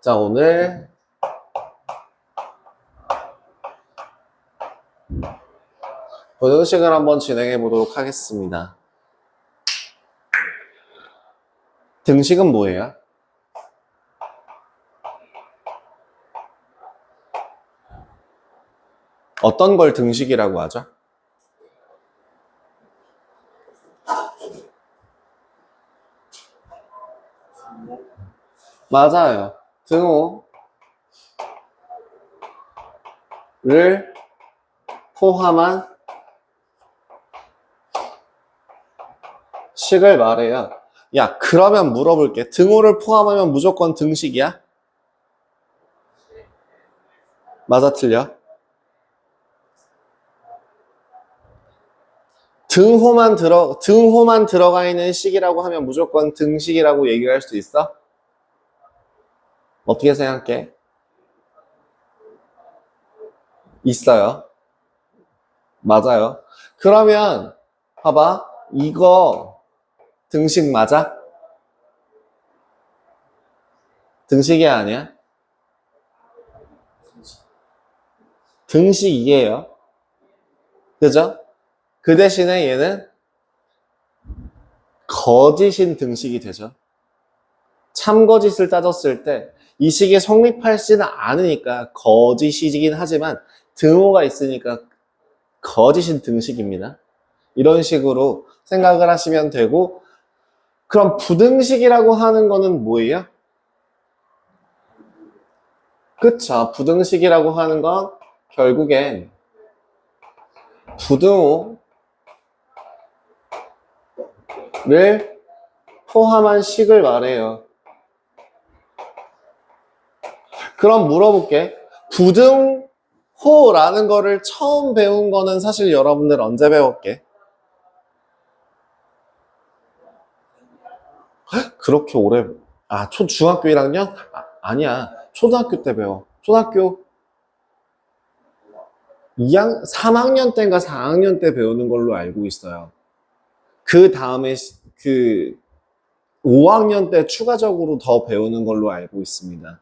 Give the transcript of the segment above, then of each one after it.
자, 오늘 부등식을 한번 진행해 보도록 하겠습니다. 등식은 뭐예요? 어떤 걸 등식이라고 하죠? 맞아요. 등호를 포함한 식을 말해요. 야, 그러면 물어볼게. 등호를 포함하면 무조건 등식이야? 맞아, 틀려? 등호만 들어가 있는 식이라고 하면 무조건 등식이라고 얘기할 수 있어? 어떻게 생각해? 있어요. 맞아요. 그러면 봐봐. 이거 등식 맞아? 등식이 아니야? 등식이에요. 그죠? 그 대신에 얘는 거짓인 등식이 되죠. 참거짓을 따졌을 때 이 식이 성립하지는 않으니까 거짓이긴 하지만 등호가 있으니까 거짓인 등식입니다. 이런 식으로 생각을 하시면 되고, 그럼 부등식이라고 하는 거는 뭐예요? 그쵸. 부등식이라고 하는 건 결국엔 부등호를 포함한 식을 말해요. 그럼 물어볼게. 부등호라는 거를 처음 배운 거는 사실 여러분들 언제 배웠게? 그렇게 오래, 중학교 1학년? 아니야. 초등학교 때 배워. 초등학교 3학년 때인가 4학년 때 배우는 걸로 알고 있어요. 그 다음에 5학년 때 추가적으로 더 배우는 걸로 알고 있습니다.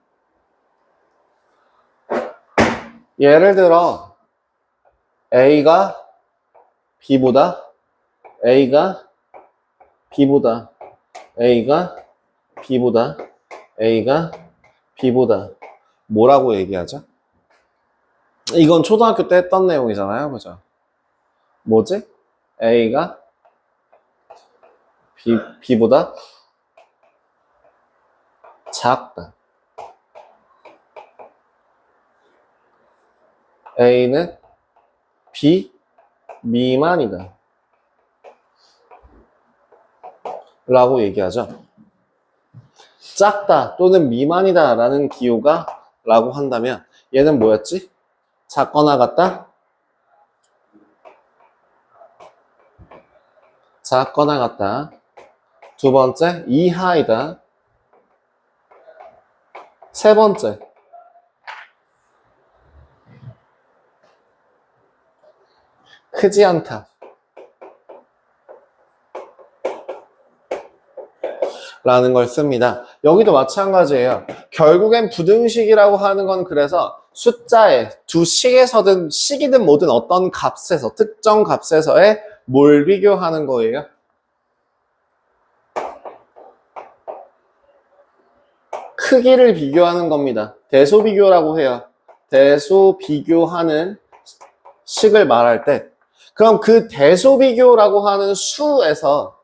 예를 들어 A가 B보다 A가 B보다 A가 B보다 A가 B보다 뭐라고 얘기하죠? 이건 초등학교 때 했던 내용이잖아요. 그죠? 뭐지? A가 B보다 작다. A는 B 미만이다. 라고 얘기하죠. 작다 또는 미만이다 라는 기호가 라고 한다면 얘는 뭐였지? 작거나 같다? 작거나 같다. 두 번째, 이하이다. 세 번째, 크지 않다. 라는 걸 씁니다. 여기도 마찬가지예요. 결국엔 부등식이라고 하는 건 그래서 숫자에 두 식에서든 식이든 뭐든 어떤 값에서 특정 값에서의 뭘 비교하는 거예요? 크기를 비교하는 겁니다. 대소 비교라고 해요. 대소 비교하는 식을 말할 때 그럼 그 대소 비교라고 하는 수에서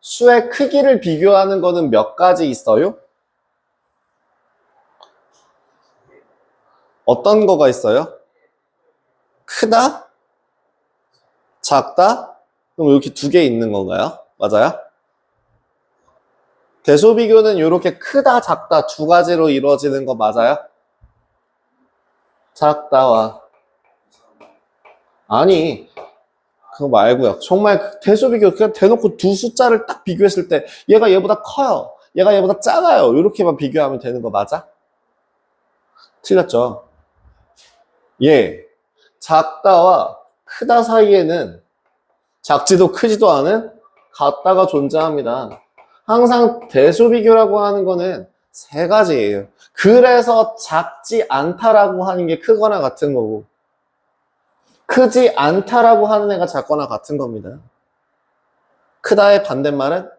수의 크기를 비교하는 거는 몇 가지 있어요? 어떤 거가 있어요? 크다? 작다? 그럼 이렇게 두 개 있는 건가요? 맞아요? 대소 비교는 이렇게 크다, 작다 두 가지로 이루어지는 거 맞아요? 작다와 아니 그거 말고요. 정말 대소 비교 그냥 대놓고 두 숫자를 딱 비교했을 때 얘가 얘보다 커요. 얘가 얘보다 작아요. 이렇게만 비교하면 되는 거 맞아? 틀렸죠. 예. 작다와 크다 사이에는 작지도 크지도 않은 같다가 존재합니다. 항상 대소 비교라고 하는 거는 세 가지예요. 그래서 작지 않다라고 하는 게 크거나 같은 거고, 크지 않다라고 하는 애가 작거나 같은 겁니다. 크다의 반대말은?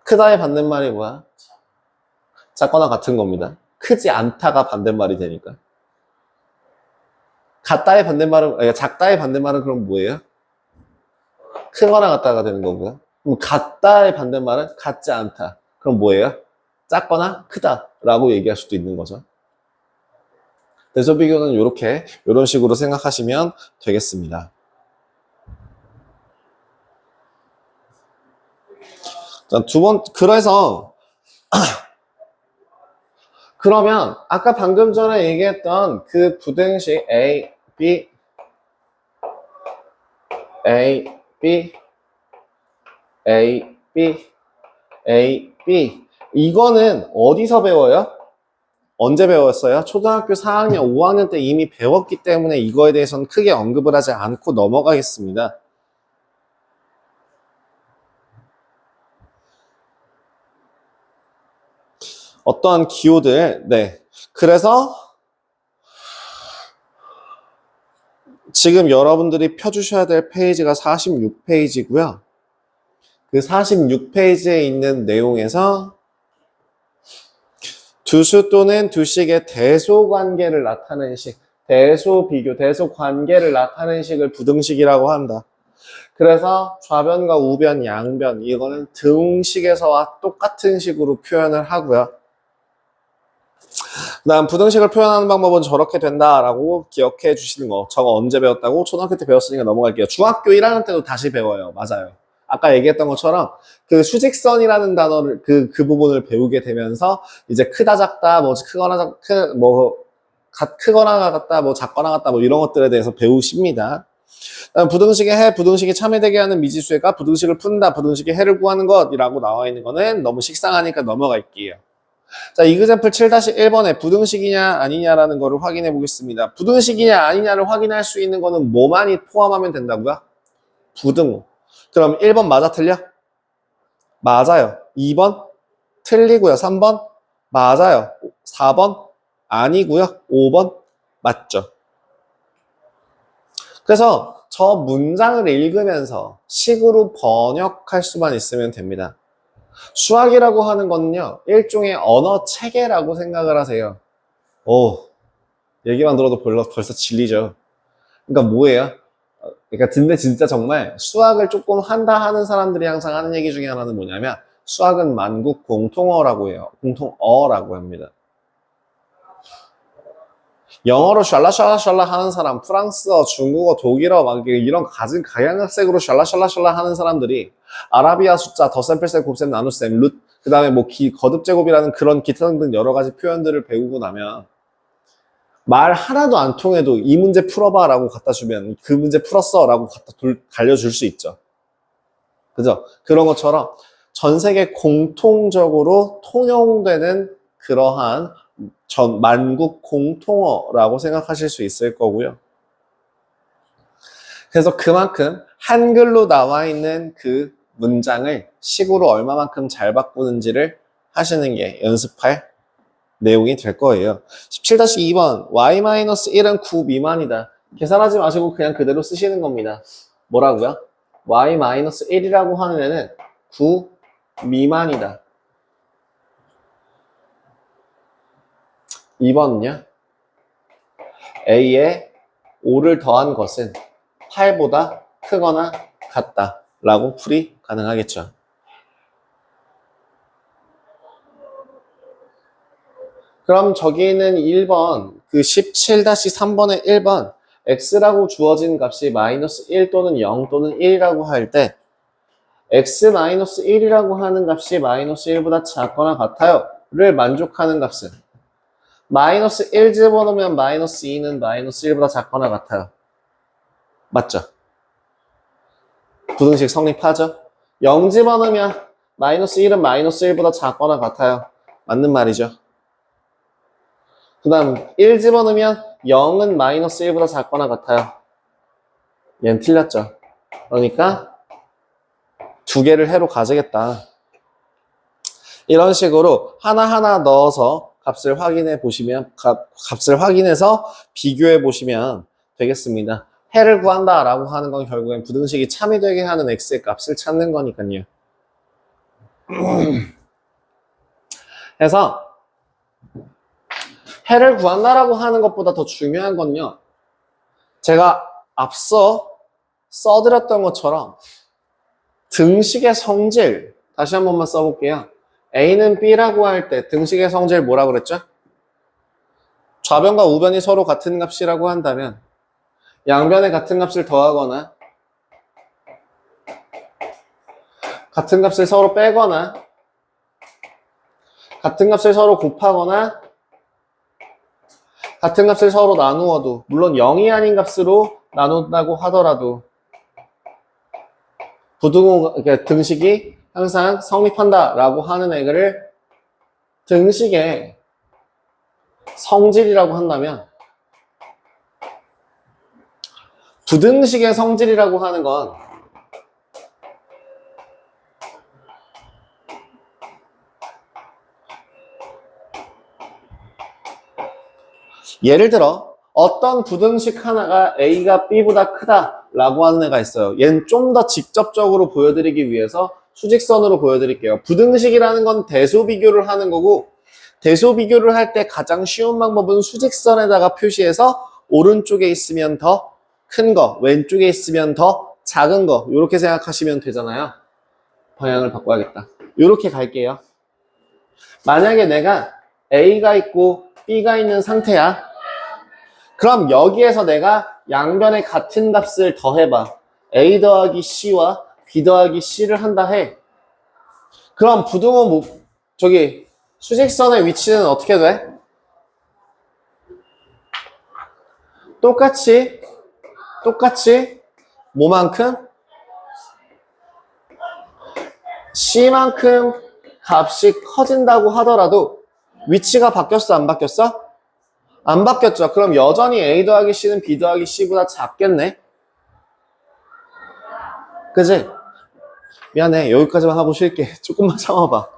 크다의 반대말이 뭐야? 작거나 같은 겁니다. 크지 않다가 반대말이 되니까. 같다의 반대말은, 아니, 작다의 반대말은 그럼 뭐예요? 크거나 같다가 되는 거고요. 그럼 같다의 반대말은 같지 않다. 그럼 뭐예요? 작거나 크다라고 얘기할 수도 있는 거죠. 대소 비교는 이런 식으로 생각하시면 되겠습니다. 자, 그래서 그러면 아까 방금 전에 얘기했던 그 부등식 A, B, A, B, A, B, A, B 이거는 어디서 배워요? 언제 배웠어요? 초등학교 4학년, 5학년 때 이미 배웠기 때문에 이거에 대해서는 크게 언급을 하지 않고 넘어가겠습니다. 어떠한 기호들, 네. 그래서 지금 여러분들이 펴주셔야 될 페이지가 46페이지고요. 그 46페이지에 있는 내용에서 두수 또는 두식의 대소관계를 나타내는 식, 대소비교, 대소관계를 나타내는 식을 부등식이라고 한다. 그래서 좌변과 우변, 양변 이거는 등식에서와 똑같은 식으로 표현을 하고요. 그다음 부등식을 표현하는 방법은 저렇게 된다라고 기억해 주시는 거. 저거 언제 배웠다고? 초등학교 때 배웠으니까 넘어갈게요. 중학교 1학년 때도 다시 배워요. 맞아요. 아까 얘기했던 것처럼 그 수직선이라는 단어를 그 부분을 배우게 되면서 이제 크다 작다 뭐 크거나 같다 뭐 작거나 같다 뭐 이런 것들에 대해서 배우십니다. 부등식의 해, 부등식이 참여되게 하는 미지수가 부등식을 푼다, 부등식의 해를 구하는 것이라고 나와 있는 거는 너무 식상하니까 넘어갈게요. 자, 이그젬플 7-1번에 부등식이냐 아니냐라는 거를 확인해 보겠습니다. 부등식이냐 아니냐를 확인할 수 있는 거는 뭐만이 포함하면 된다고요? 부등호. 그럼 1번 맞아 틀려? 맞아요. 2번 틀리고요. 3번 맞아요. 4번 아니고요. 5번 맞죠. 그래서 저 문장을 읽으면서 식으로 번역할 수만 있으면 됩니다. 수학이라고 하는 거는요, 일종의 언어 체계라고 생각을 하세요. 얘기만 들어도 벌써 질리죠. 그러니까 뭐예요? 그러니까 근데 진짜 정말 수학을 조금 한다 하는 사람들이 항상 하는 얘기 중에 하나는 뭐냐면 수학은 만국 공통어라고 해요. 공통어라고 합니다. 영어로 샬라샬라샬라 하는 사람, 프랑스어, 중국어, 독일어 막 이런 가진 가양학색으로 샬라샬라샬라 하는 사람들이 아라비아 숫자, 덧셈, 뺄셈, 곱셈, 나눗셈, 룻, 그 다음에 뭐 거듭 제곱이라는 그런 기타 등등 여러 가지 표현들을 배우고 나면 말 하나도 안 통해도 이 문제 풀어봐 라고 갖다 주면 그 문제 풀었어 라고 갖다 달려줄 수 있죠. 그죠? 그런 것처럼 전 세계 공통적으로 통용되는 그러한 만국 공통어라고 생각하실 수 있을 거고요. 그래서 그만큼 한글로 나와 있는 그 문장을 식으로 얼마만큼 잘 바꾸는지를 하시는 게 연습할 내용이 될 거예요. 17-2번 y-1은 9 미만이다. 계산하지 마시고 그냥 그대로 쓰시는 겁니다. 뭐라고요? y-1이라고 하는 애는 9 미만이다. 2번은요? A에 5를 더한 것은 8보다 크거나 같다 라고 풀이 가능하겠죠. 그럼 저기는 1번 그 17-3번의 1번 x라고 주어진 값이 -1 또는 0 또는 1이라고 할 때 x-1이라고 하는 값이 -1보다 작거나 같아요 를 만족하는 값은 -1 집어넣으면 -2는 -1보다 작거나 같아요. 맞죠? 부등식 성립하죠? 0 집어넣으면 -1은 -1보다 작거나 같아요. 맞는 말이죠. 그 다음 1 집어넣으면 0은 -1보다 작거나 같아요. 얘는 틀렸죠. 그러니까 두 개를 해로 가져겠다. 이런 식으로 하나하나 넣어서 값을 확인해 보시면, 값을 확인해서 비교해 보시면 되겠습니다. 해를 구한다라고 하는 건 결국엔 부등식이 참이 되게 하는 x의 값을 찾는 거니까요. 그래서 해를 구한다라고 하는 것보다 더 중요한 건요. 제가 앞서 써드렸던 것처럼 등식의 성질 다시 한 번만 써볼게요. A는 B라고 할 때 등식의 성질 뭐라고 그랬죠? 좌변과 우변이 서로 같은 값이라고 한다면 양변에 같은 값을 더하거나 같은 값을 서로 빼거나 같은 값을 서로 곱하거나 같은 값을 서로 나누어도 물론 0이 아닌 값으로 나눈다고 하더라도 등식이 항상 성립한다라고 하는 애를 등식의 성질이라고 한다면 부등식의 성질이라고 하는 건 예를 들어 어떤 부등식 하나가 A가 B보다 크다라고 하는 애가 있어요. 얘는 좀 더 직접적으로 보여드리기 위해서 수직선으로 보여드릴게요. 부등식이라는 건 대소 비교를 하는 거고 대소 비교를 할 때 가장 쉬운 방법은 수직선에다가 표시해서 오른쪽에 있으면 더 큰 거, 왼쪽에 있으면 더 작은 거 이렇게 생각하시면 되잖아요. 방향을 바꿔야겠다. 이렇게 갈게요. 만약에 내가 A가 있고 B가 있는 상태야. 그럼 여기에서 내가 양변에 같은 값을 더해봐. A 더하기 C와 B 더하기 C를 한다 해. 그럼 부등호 수직선의 위치는 어떻게 돼? 똑같이 뭐만큼? C만큼 값이 커진다고 하더라도 위치가 바뀌었어 안 바뀌었어? 안 바뀌었죠. 그럼 여전히 A 더하기 C는 B 더하기 C보다 작겠네? 그지? 미안해. 여기까지만 하고 쉴게. 조금만 참아봐.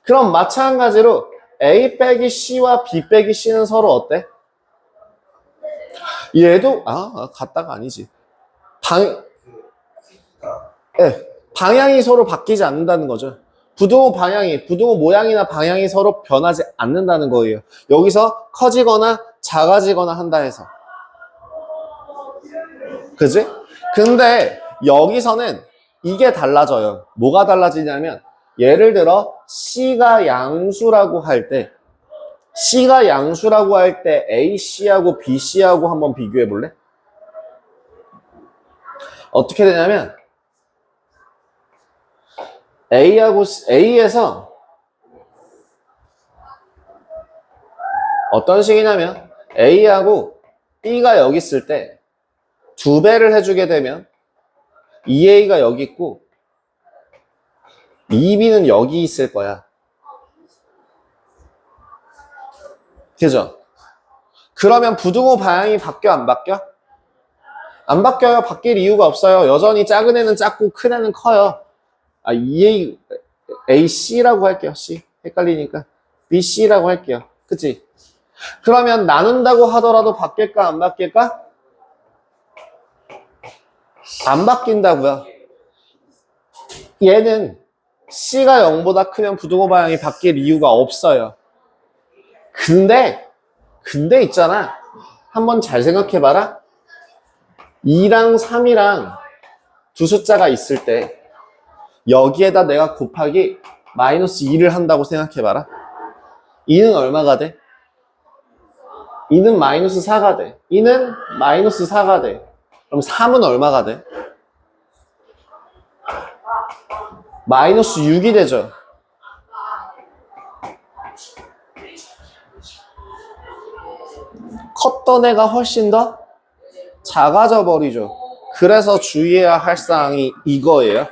그럼 마찬가지로 A 빼기 C와 B 빼기 C는 서로 어때? 얘도 같다가 아니지. 방향이 서로 바뀌지 않는다는 거죠. 부등호 모양이나 방향이 서로 변하지 않는다는 거예요. 여기서 커지거나 작아지거나 한다 해서. 그지? 근데 여기서는 이게 달라져요. 뭐가 달라지냐면 예를 들어 C가 양수라고 할 때 AC하고 BC하고 한번 비교해 볼래? 어떻게 되냐면 A에서 어떤 식이냐면 A하고 B가 여기 있을 때 2배를 해주게 되면 2A가 여기 있고 2B는 여기 있을 거야. 그죠? 그러면 부등호 방향이 바뀌어 안 바뀌어? 안 바뀌어요. 바뀔 이유가 없어요. 여전히 작은 애는 작고 큰 애는 커요. AC라고 할게요. C. 헷갈리니까. BC라고 할게요. 그치? 그러면 나눈다고 하더라도 바뀔까 안 바뀔까? 안 바뀐다고요. 얘는 C가 0보다 크면 부등호 방향이 바뀔 이유가 없어요. 근데 있잖아. 한번 잘 생각해봐라. 2랑 3이랑 두 숫자가 있을 때 여기에다 내가 곱하기 마이너스 2를 한다고 생각해봐라. 2는 얼마가 돼? 2는 마이너스 4가 돼. 2는 마이너스 4가 돼. 그럼 3은 얼마가 돼? 마이너스 6이 되죠. 컸던 애가 훨씬 더 작아져 버리죠. 그래서 주의해야 할 사항이 이거예요.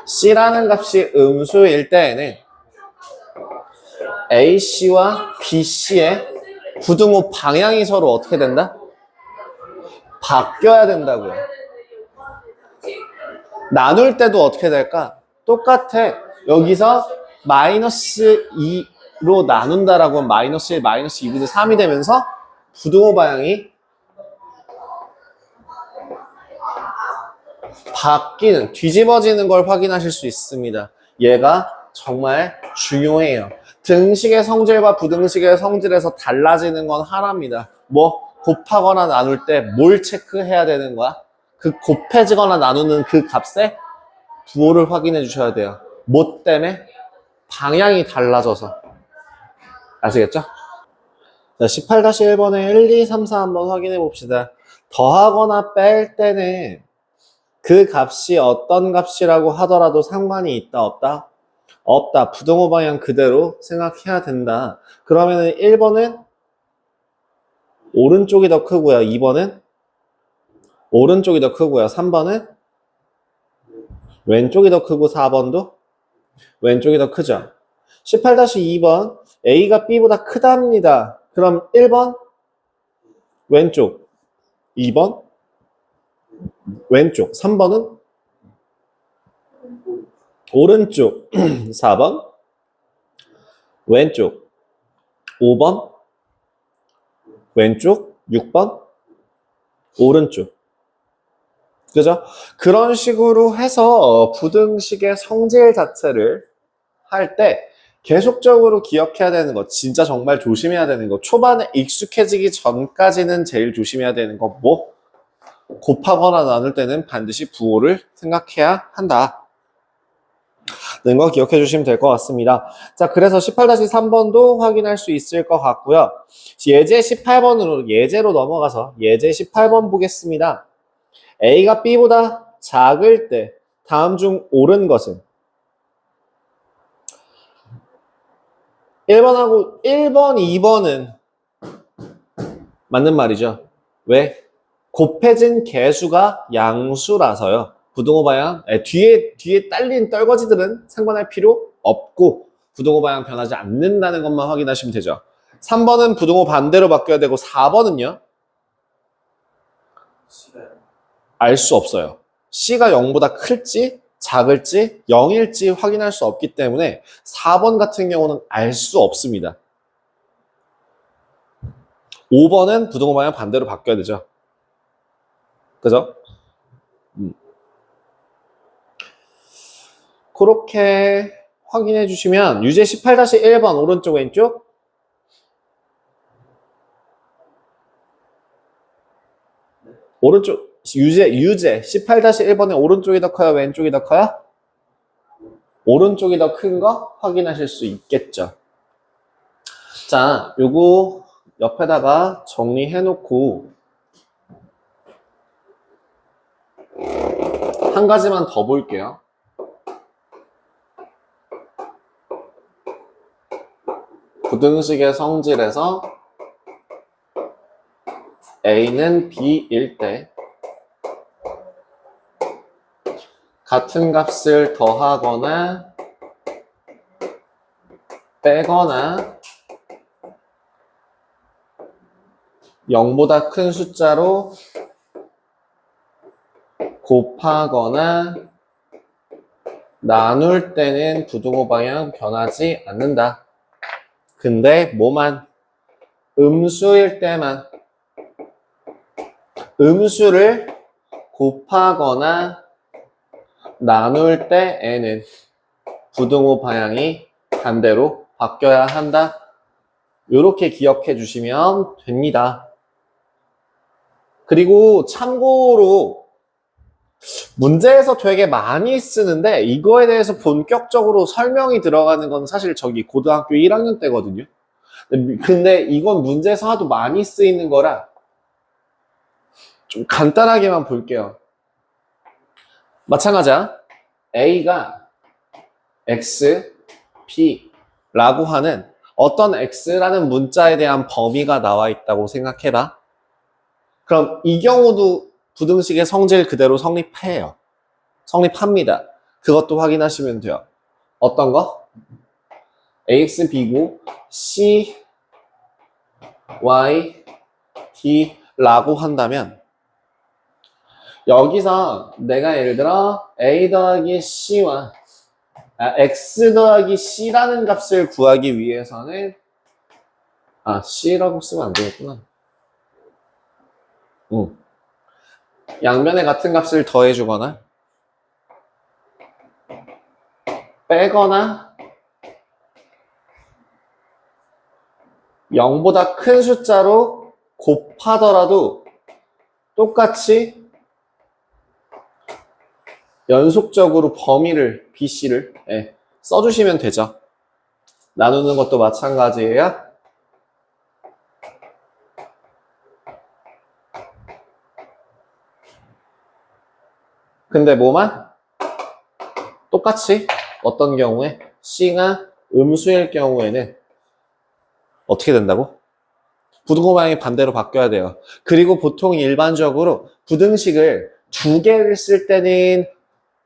C라는 값이 음수일 때에는 AC와 BC의 부등호 방향이 서로 어떻게 된다? 바뀌어야 된다고요. 나눌 때도 어떻게 될까? 똑같아. 여기서 마이너스 2로 나눈다라고 하면 마이너스 1, 마이너스 2분의 3이 되면서 부등호 방향이 바뀌는, 뒤집어지는 걸 확인하실 수 있습니다. 얘가 정말 중요해요. 등식의 성질과 부등식의 성질에서 달라지는 건 하나입니다. 뭐 곱하거나 나눌 때 뭘 체크해야 되는 거야? 그 곱해지거나 나누는 그 값에 부호를 확인해 주셔야 돼요. 뭐 때문에? 방향이 달라져서. 아시겠죠? 자, 18-1번에 1, 2, 3, 4 한번 확인해 봅시다. 더하거나 뺄 때는 그 값이 어떤 값이라고 하더라도 상관이 있다, 없다? 없다. 부등호 방향 그대로 생각해야 된다. 그러면은 1번은 오른쪽이 더 크고요. 2번은 오른쪽이 더 크고요. 3번은 왼쪽이 더 크고 4번도 왼쪽이 더 크죠. 18-2번 A가 B보다 크답니다. 그럼 1번 왼쪽, 2번 왼쪽, 3번은 오른쪽, 4번 왼쪽, 5번 왼쪽, 6번 오른쪽. 그죠? 그런 식으로 해서 부등식의 성질 자체를 할 때 계속적으로 기억해야 되는 거, 진짜 정말 조심해야 되는 거, 초반에 익숙해지기 전까지는 제일 조심해야 되는 거, 뭐? 곱하거나 나눌 때는 반드시 부호를 생각해야 한다. 는 거 기억해 주시면 될 것 같습니다. 자, 그래서 18-3번도 확인할 수 있을 것 같고요. 예제 18번으로, 예제로 넘어가서 예제 18번 보겠습니다. A가 B보다 작을 때 다음 중 옳은 것은 1번, 2번은 맞는 말이죠. 왜? 곱해진 개수가 양수라서요. 부등호 방향, 뒤에 딸린 떨거지들은 상관할 필요 없고 부등호 방향 변하지 않는다는 것만 확인하시면 되죠. 3번은 부등호 반대로 바뀌어야 되고 4번은요? 알 수 없어요. C가 0보다 클지 작을지 0일지 확인할 수 없기 때문에 4번 같은 경우는 알 수 없습니다. 5번은 부등호 방향 반대로 바뀌어야 되죠. 그죠? 그렇게 확인해 주시면 유제 18-1번 오른쪽 왼쪽 오른쪽 유제 18-1번에 오른쪽이 더 커요? 왼쪽이 더 커요? 오른쪽이 더 큰 거 확인하실 수 있겠죠. 자, 요거 옆에다가 정리해 놓고 한 가지만 더 볼게요. 부등식의 성질에서 A는 B일 때 같은 값을 더하거나 빼거나 0보다 큰 숫자로 곱하거나 나눌 때는 부등호 방향 변하지 않는다. 근데 뭐만? 음수일 때만. 음수를 곱하거나 나눌 때에는 부등호 방향이 반대로 바뀌어야 한다. 이렇게 기억해 주시면 됩니다. 그리고 참고로 문제에서 되게 많이 쓰는데 이거에 대해서 본격적으로 설명이 들어가는 건 사실 저기 고등학교 1학년 때거든요. 근데 이건 문제에서 하도 많이 쓰이는 거라 좀 간단하게만 볼게요. 마찬가지야. A가 X, P라고 하는 어떤 X라는 문자에 대한 범위가 나와 있다고 생각해봐. 그럼 이 경우도 부등식의 성질 그대로 성립해요. 성립합니다. 그것도 확인하시면 돼요. 어떤 거? AX, B고 C, Y, D라고 한다면 여기서 내가 예를 들어 A 더하기 C와 x 더하기 c라는 값을 구하기 위해서는 c라고 쓰면 안 되겠구나. 양변에 같은 값을 더해주거나 빼거나 0보다 큰 숫자로 곱하더라도 똑같이 연속적으로 범위를 BC를 써주시면 되죠. 나누는 것도 마찬가지예요. 근데 뭐만? 똑같이 어떤 경우에 C가 음수일 경우에는 어떻게 된다고? 부등호 방향이 반대로 바뀌어야 돼요. 그리고 보통 일반적으로 부등식을 두 개를 쓸 때는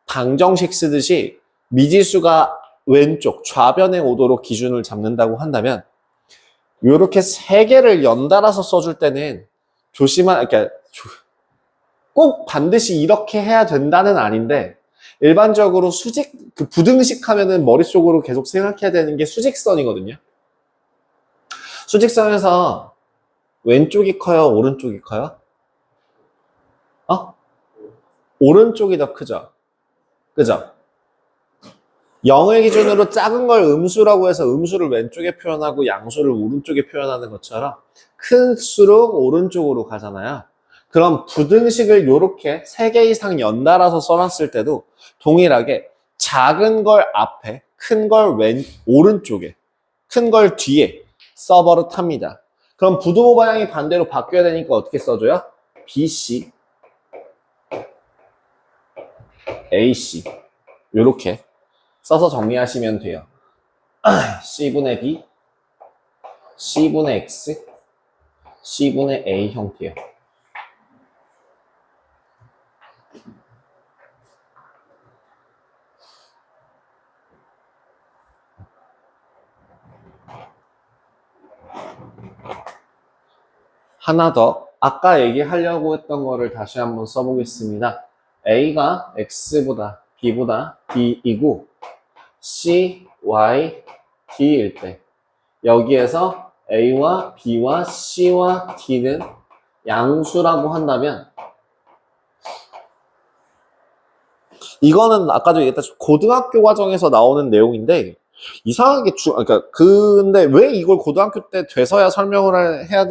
방정식 쓰듯이 미지수가 왼쪽 좌변에 오도록 기준을 잡는다고 한다면 이렇게 세 개를 연달아서 써줄 때는 그러니까 꼭 반드시 이렇게 해야 된다는 아닌데 일반적으로 그 부등식 하면은 머릿속으로 계속 생각해야 되는 게 수직선이거든요. 수직선에서 왼쪽이 커요? 오른쪽이 커요? 오른쪽이 더 크죠? 그죠? 0을 기준으로 작은 걸 음수라고 해서 음수를 왼쪽에 표현하고 양수를 오른쪽에 표현하는 것처럼 클수록 오른쪽으로 가잖아요. 그럼 부등식을 이렇게 3개 이상 연달아서 써놨을 때도 동일하게 작은 걸 앞에, 큰 걸 오른쪽에, 큰 걸 뒤에 써버릇합니다. 그럼 부등호 방향이 반대로 바뀌어야 되니까 어떻게 써줘요? BC, AC 이렇게 써서 정리하시면 돼요. C분의 B, C분의 X, C분의 A 형태요. 하나 더 아까 얘기하려고 했던 거를 다시 한번 써보겠습니다. A가 X보다 B보다 D이고 C, Y, D일 때 여기에서 A와 B와 C와 D는 양수라고 한다면 이거는 아까도 얘기했다시피 고등학교 과정에서 나오는 내용인데 이상하게 근데 왜 이걸 고등학교 때 돼서야 설명을 해야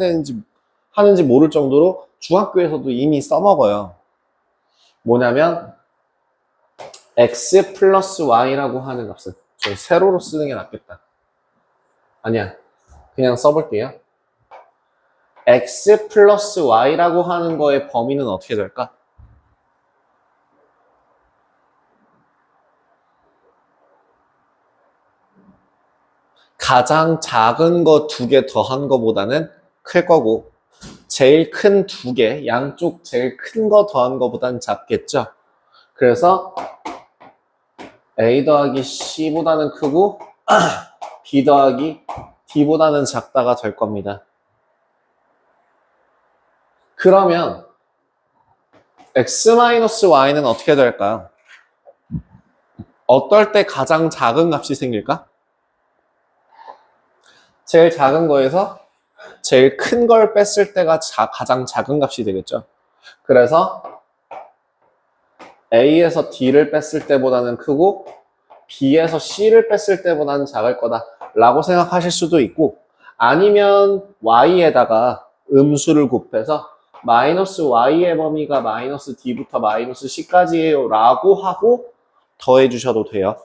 하는지 모를 정도로 중학교에서도 이미 써먹어요. 뭐냐면 x 플러스 y라고 하는 값은 저 세로로 쓰는 게 낫겠다. 아니야. 그냥 써볼게요. x 플러스 y라고 하는 거의 범위는 어떻게 될까? 가장 작은 거 2개 더한 거보다는 클 거고 제일 큰 2개, 양쪽 제일 큰 거 더한 거보다는 작겠죠? 그래서 A 더하기 C보다는 크고 B 더하기 D보다는 작다가 될 겁니다. 그러면 X-Y는 어떻게 될까요? 어떨 때 가장 작은 값이 생길까? 제일 작은 거에서 제일 큰 걸 뺐을 때가 가장 작은 값이 되겠죠. 그래서 A에서 D를 뺐을 때보다는 크고 B에서 C를 뺐을 때보다는 작을 거다 라고 생각하실 수도 있고 아니면 Y에다가 음수를 곱해서 마이너스 Y의 범위가 마이너스 D부터 마이너스 C까지예요 라고 하고 더해 주셔도 돼요.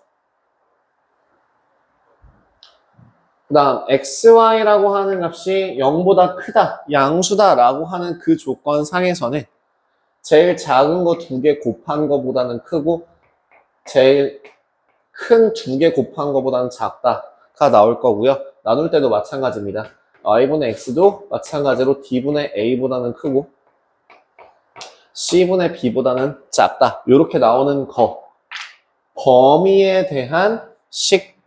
그 다음 XY라고 하는 값이 0보다 크다, 양수다 라고 하는 그 조건 상에서는 제일 작은 거 2개 곱한 거보다는 크고 제일 큰 2개 곱한 거보다는 작다가 나올 거고요. 나눌 때도 마찬가지입니다. y분의 x도 마찬가지로 d분의 a보다는 크고 c분의 b보다는 작다. 이렇게 나오는 거 범위에 대한 식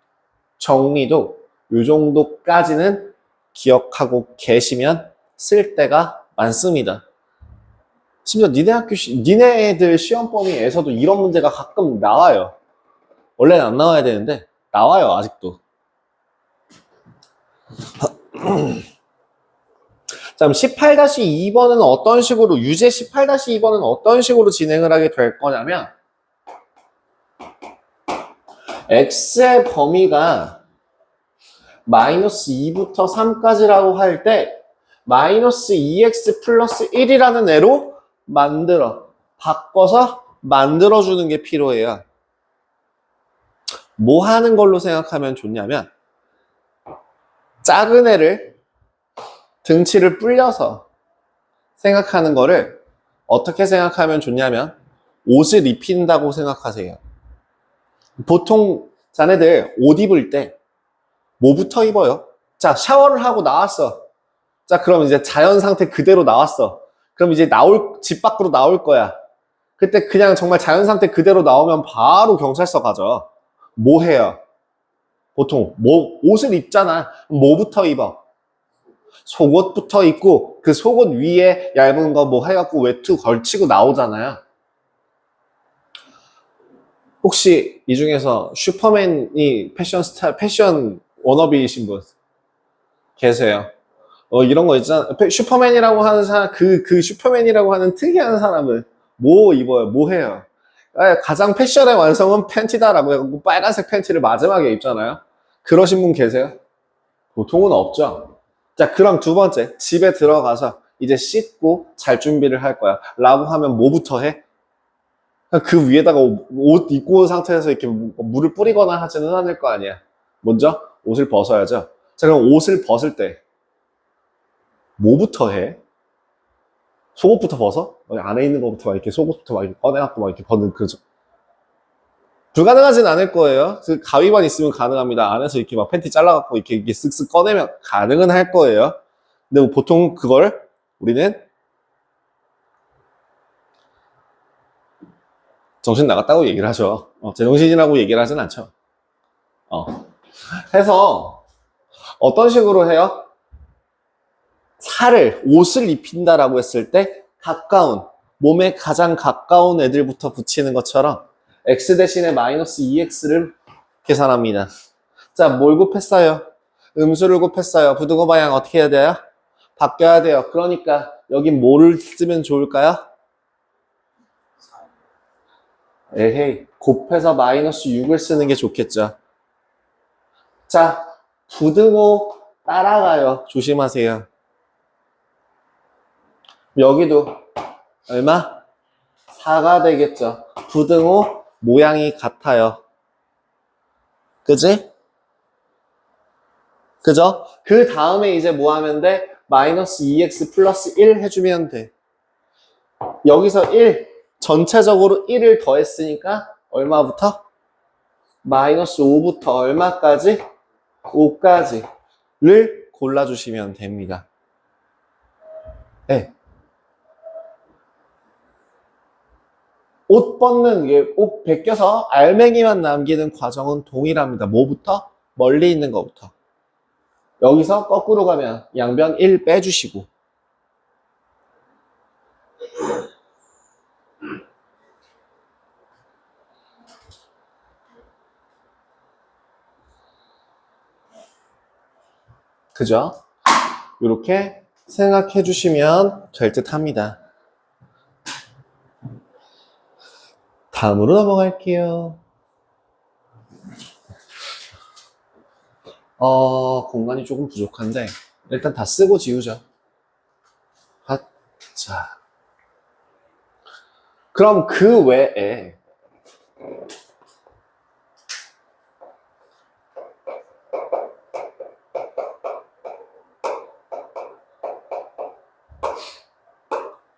정리도 이 정도까지는 기억하고 계시면 쓸 때가 많습니다. 심지어 니네 애들 시험 범위에서도 이런 문제가 가끔 나와요. 원래는 안 나와야 되는데 나와요 아직도. 자, 그럼 18-2번은 어떤 식으로, 유제 18-2번은 어떤 식으로 진행을 하게 될 거냐면, x의 범위가 마이너스 2부터 3까지라고 할 때, 마이너스 2x 플러스 1이라는 애로 바꿔서 만들어주는 게 필요해요. 뭐 하는 걸로 생각하면 좋냐면, 작은 애를 등치를 불려서 생각하는 거를 어떻게 생각하면 좋냐면 옷을 입힌다고 생각하세요. 보통 자네들 옷 입을 때 뭐부터 입어요? 자, 샤워를 하고 나왔어. 자, 그럼 이제 자연 상태 그대로 나왔어. 그럼 이제 집 밖으로 나올 거야. 그때 그냥 정말 자연 상태 그대로 나오면 바로 경찰서 가죠. 뭐 해요? 보통 옷을 입잖아. 뭐부터 입어? 속옷부터 입고 그 속옷 위에 얇은 거 뭐 해갖고 외투 걸치고 나오잖아요. 혹시 이 중에서 슈퍼맨이 패션 워너비이신 분 계세요? 이런 거 있잖아. 슈퍼맨이라고 하는 사람, 그 슈퍼맨이라고 하는 특이한 사람은 뭐 입어요? 뭐 해요? 가장 패션의 완성은 팬티다라고 해갖고 빨간색 팬티를 마지막에 입잖아요. 그러신 분 계세요? 보통은 없죠. 자, 그럼 두 번째, 집에 들어가서 이제 씻고 잘 준비를 할 거야 라고 하면 뭐부터 해? 그 위에다가 옷 입고 온 상태에서 이렇게 물을 뿌리거나 하지는 않을 거 아니야. 먼저 옷을 벗어야죠. 자, 그럼 옷을 벗을 때 뭐부터 해? 속옷부터 벗어? 안에 있는 것부터 막 이렇게 속옷부터 막 이렇게 꺼내갖고 막 이렇게 벗는 그죠? 불가능하진 않을 거예요. 그 가위만 있으면 가능합니다. 안에서 이렇게 막 팬티 잘라갖고 이렇게 쓱쓱 꺼내면 가능은 할 거예요. 근데 보통 그걸 우리는 정신 나갔다고 얘기를 하죠. 제정신이라고 얘기를 하진 않죠. 해서 어떤 식으로 해요? 옷을 입힌다라고 했을 때 몸에 가장 가까운 애들부터 붙이는 것처럼 x 대신에 마이너스 2x를 계산합니다. 자, 뭘 곱했어요? 음수를 곱했어요. 부등호 방향 어떻게 해야 돼요? 바뀌어야 돼요. 그러니까 여기 뭐를 쓰면 좋을까요? 에헤이, 곱해서 마이너스 6을 쓰는 게 좋겠죠. 자, 부등호 따라가요. 조심하세요. 여기도 얼마? 4가 되겠죠. 부등호 모양이 같아요. 그지? 그죠? 그 다음에 이제 뭐 하면 돼? 마이너스 2x 플러스 1 해주면 돼. 여기서 1, 전체적으로 1을 더했으니까 얼마부터? 마이너스 5부터 얼마까지? 5까지를 골라주시면 됩니다. 네. 옷 벗겨서 알맹이만 남기는 과정은 동일합니다. 뭐부터? 멀리 있는 것부터. 여기서 거꾸로 가면 양변 1 빼주시고. 그죠? 이렇게 생각해 주시면 될 듯 합니다. 다음으로 넘어갈게요. 공간이 조금 부족한데 일단 다 쓰고 지우죠. 자, 그럼 그 외에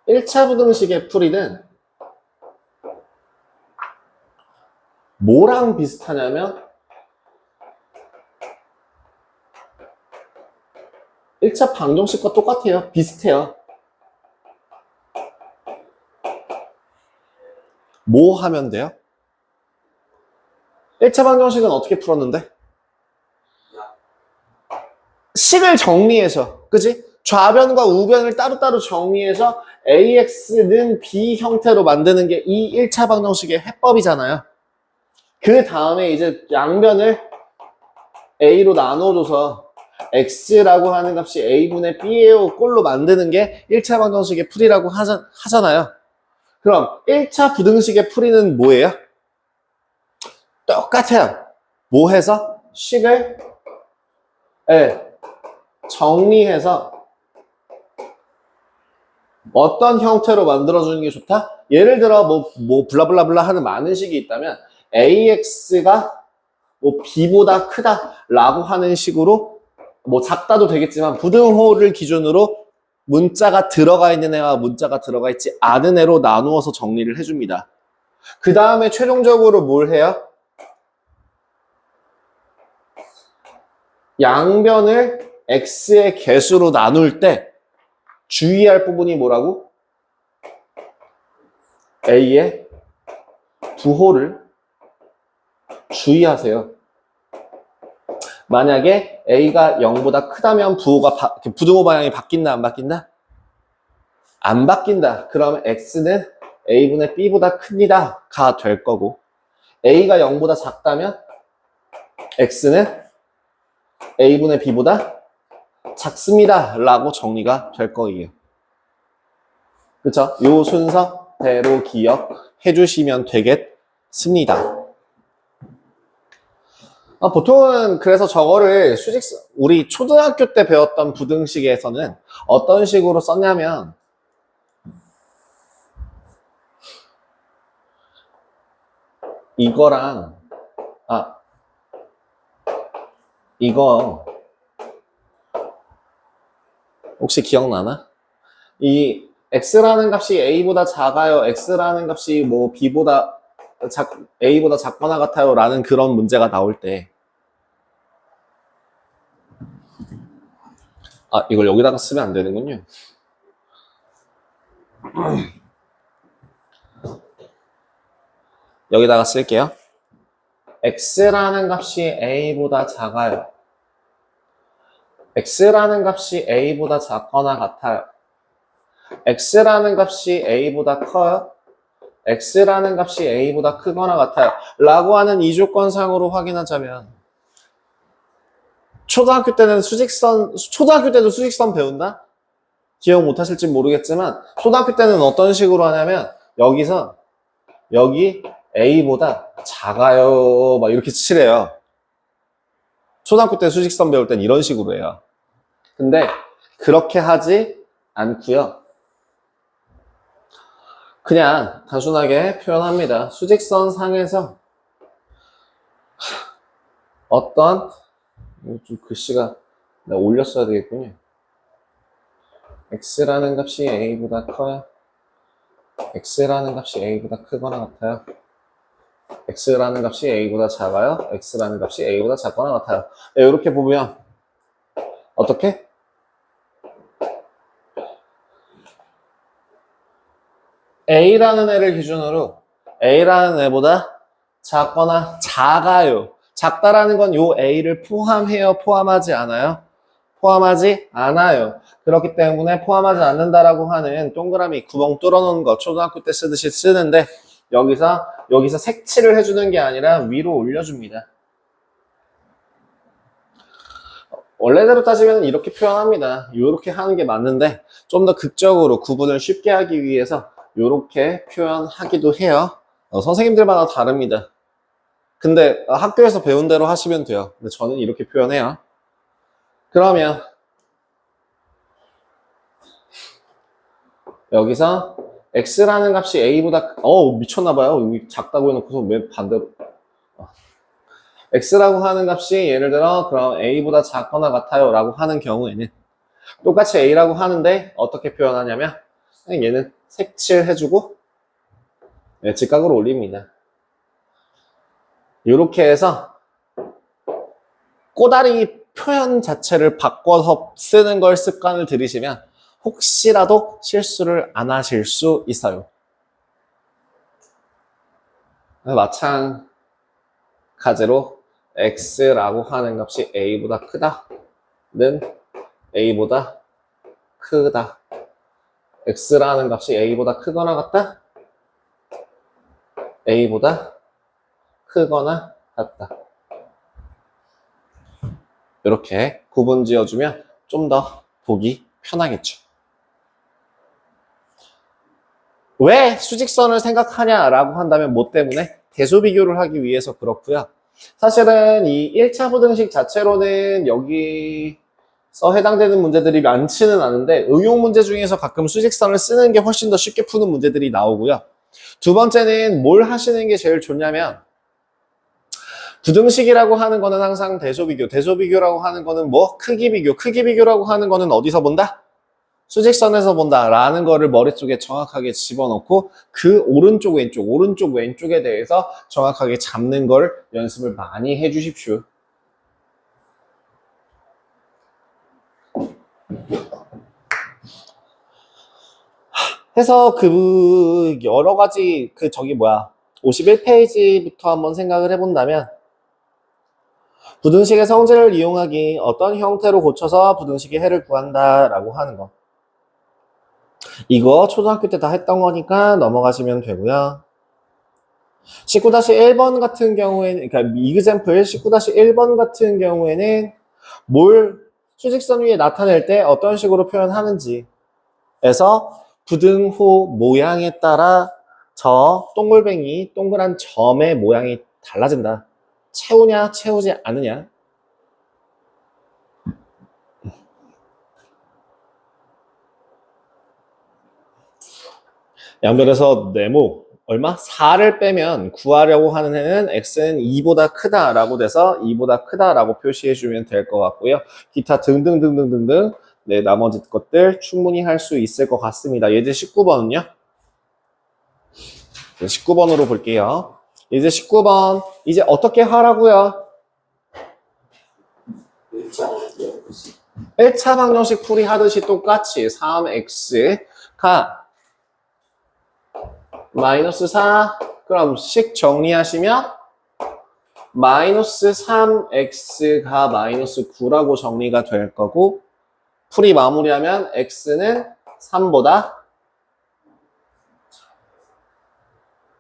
(1차) 부등식의 풀이는 뭐랑 비슷하냐면 1차 방정식과 똑같아요. 비슷해요. 뭐 하면 돼요? 1차 방정식은 어떻게 풀었는데? 식을 정리해서, 그지? 좌변과 우변을 따로따로 정리해서 AX는 B 형태로 만드는 게 이 1차 방정식의 해법이잖아요. 그 다음에 이제 양변을 a로 나눠줘서 x라고 하는 값이 a분의 b예요 꼴로 만드는 게 1차 방정식의 풀이라고 하잖아요. 그럼 1차 부등식의 풀이는 뭐예요? 똑같아요. 뭐 해서? 식을 정리해서 어떤 형태로 만들어주는 게 좋다? 예를 들어 뭐 블라블라블라 하는 많은 식이 있다면 AX가 뭐 B보다 크다 라고 하는 식으로 뭐 작다도 되겠지만 부등호를 기준으로 문자가 들어가 있는 애와 문자가 들어가 있지 않은 애로 나누어서 정리를 해줍니다. 그 다음에 최종적으로 뭘 해요? 양변을 X의 개수로 나눌 때 주의할 부분이 뭐라고? A의 부호를 주의하세요. 만약에 A가 0보다 크다면 부등호 방향이 바뀐다, 안 바뀐다? 안 바뀐다. 그러면 X는 A분의 B보다 큽니다. 가 될 거고, A가 0보다 작다면 X는 A분의 B보다 작습니다. 라고 정리가 될 거예요. 그쵸? 요 순서대로 기억해 주시면 되겠습니다. 보통은 그래서 저거를 우리 초등학교 때 배웠던 부등식에서는 어떤 식으로 썼냐면 이거랑 이거 혹시 기억나나? 이 x라는 값이 a보다 작아요, x라는 값이 뭐 b보다 a보다 작거나 같아요 라는 그런 문제가 나올 때 이걸 여기다가 쓰면 안 되는군요. 여기다가 쓸게요. x라는 값이 a보다 작아요, x라는 값이 a보다 작거나 같아요, x라는 값이 a보다 커요, x라는 값이 a보다 크거나 같아요 라고 하는 이 조건상으로 확인하자면, 초등학교 때도 수직선 배운다? 기억 못 하실지 모르겠지만 초등학교 때는 어떤 식으로 하냐면 여기서 여기 a보다 작아요 막 이렇게 칠해요. 초등학교 때 수직선 배울 땐 이런 식으로 해요. 근데 그렇게 하지 않고요. 그냥 단순하게 표현합니다. 수직선 상에서 어떤 좀 글씨가 내가 올렸어야 되겠군요. x라는 값이 a보다 커요, x라는 값이 a보다 크거나 같아요, x라는 값이 a보다 작아요, x라는 값이 a보다 작거나 같아요. 이렇게 보면 어떻게? a라는 애를 기준으로 a라는 애보다 작거나 작아요. 작다라는 건 요 a를 포함해요, 포함하지 않아요? 포함하지 않아요. 그렇기 때문에 포함하지 않는다라고 하는 동그라미 구멍 뚫어놓은 거 초등학교 때 쓰듯이 쓰는데 여기서 색칠을 해주는 게 아니라 위로 올려줍니다. 원래대로 따지면 이렇게 표현합니다. 이렇게 하는 게 맞는데 좀 더 극적으로 구분을 쉽게 하기 위해서 이렇게 표현하기도 해요. 선생님들마다 다릅니다. 근데 학교에서 배운 대로 하시면 돼요. 근데 저는 이렇게 표현해요. 그러면 여기서 x라는 값이 a보다 미쳤나봐요. 여기 작다고 해놓고서 왜 반대로 x라고 하는 값이 예를 들어 그럼 a보다 작거나 같아요 라고 하는 경우에는 똑같이 a라고 하는데 어떻게 표현하냐면 얘는 색칠해주고 직각으로 올립니다. 이렇게 해서 꼬다리 표현 자체를 바꿔서 쓰는 걸 습관을 들이시면 혹시라도 실수를 안 하실 수 있어요. 마찬가지로 x라고 하는 값이 a보다 크다는 a보다 크다, x라는 값이 a보다 크거나 같다, a보다 크거나 같다. 이렇게 구분 지어주면 좀 더 보기 편하겠죠. 왜 수직선을 생각하냐라고 한다면 뭐 때문에? 대소 비교를 하기 위해서 그렇고요. 사실은 이 1차 부등식 자체로는 여기서 해당되는 문제들이 많지는 않은데 응용 문제 중에서 가끔 수직선을 쓰는 게 훨씬 더 쉽게 푸는 문제들이 나오고요. 두 번째는 뭘 하시는 게 제일 좋냐면 부등식이라고 하는 거는 항상 대소 비교, 대소 비교라고 하는 거는 뭐? 크기 비교, 크기 비교라고 하는 거는 어디서 본다? 수직선에서 본다라는 거를 머릿속에 정확하게 집어넣고 그 오른쪽 왼쪽 오른쪽 왼쪽에 대해서 정확하게 잡는 걸 연습을 많이 해주십시오. 해서 그 여러 가지 51페이지부터 한번 생각을 해본다면 부등식의 성질을 이용하기 어떤 형태로 고쳐서 부등식의 해를 구한다라고 하는 거. 이거 초등학교 때 다 했던 거니까 넘어가시면 되고요. 19-1번 같은 경우에는, 그러니까 이그젬플 19-1번 같은 경우에는 뭘 수직선 위에 나타낼 때 어떤 식으로 표현하는지 에서 부등호 모양에 따라 저 동글뱅이, 동그란 점의 모양이 달라진다. 채우냐, 채우지 않느냐. 양변에서 네모 얼마? 4를 빼면 구하려고 하는 해는 x는 2보다 크다라고 돼서 2보다 크다라고 표시해주면 될 것 같고요. 기타 등등등등등등 네, 나머지 것들 충분히 할 수 있을 것 같습니다. 예제 19번은요? 19번으로 볼게요. 이제 19번 이제 어떻게 하라고요? 1차 방정식 풀이 하듯이 똑같이 3x가 마이너스 4 그럼 식 정리하시면 마이너스 3x가 마이너스 9라고 정리가 될 거고 풀이 마무리하면 x는 3보다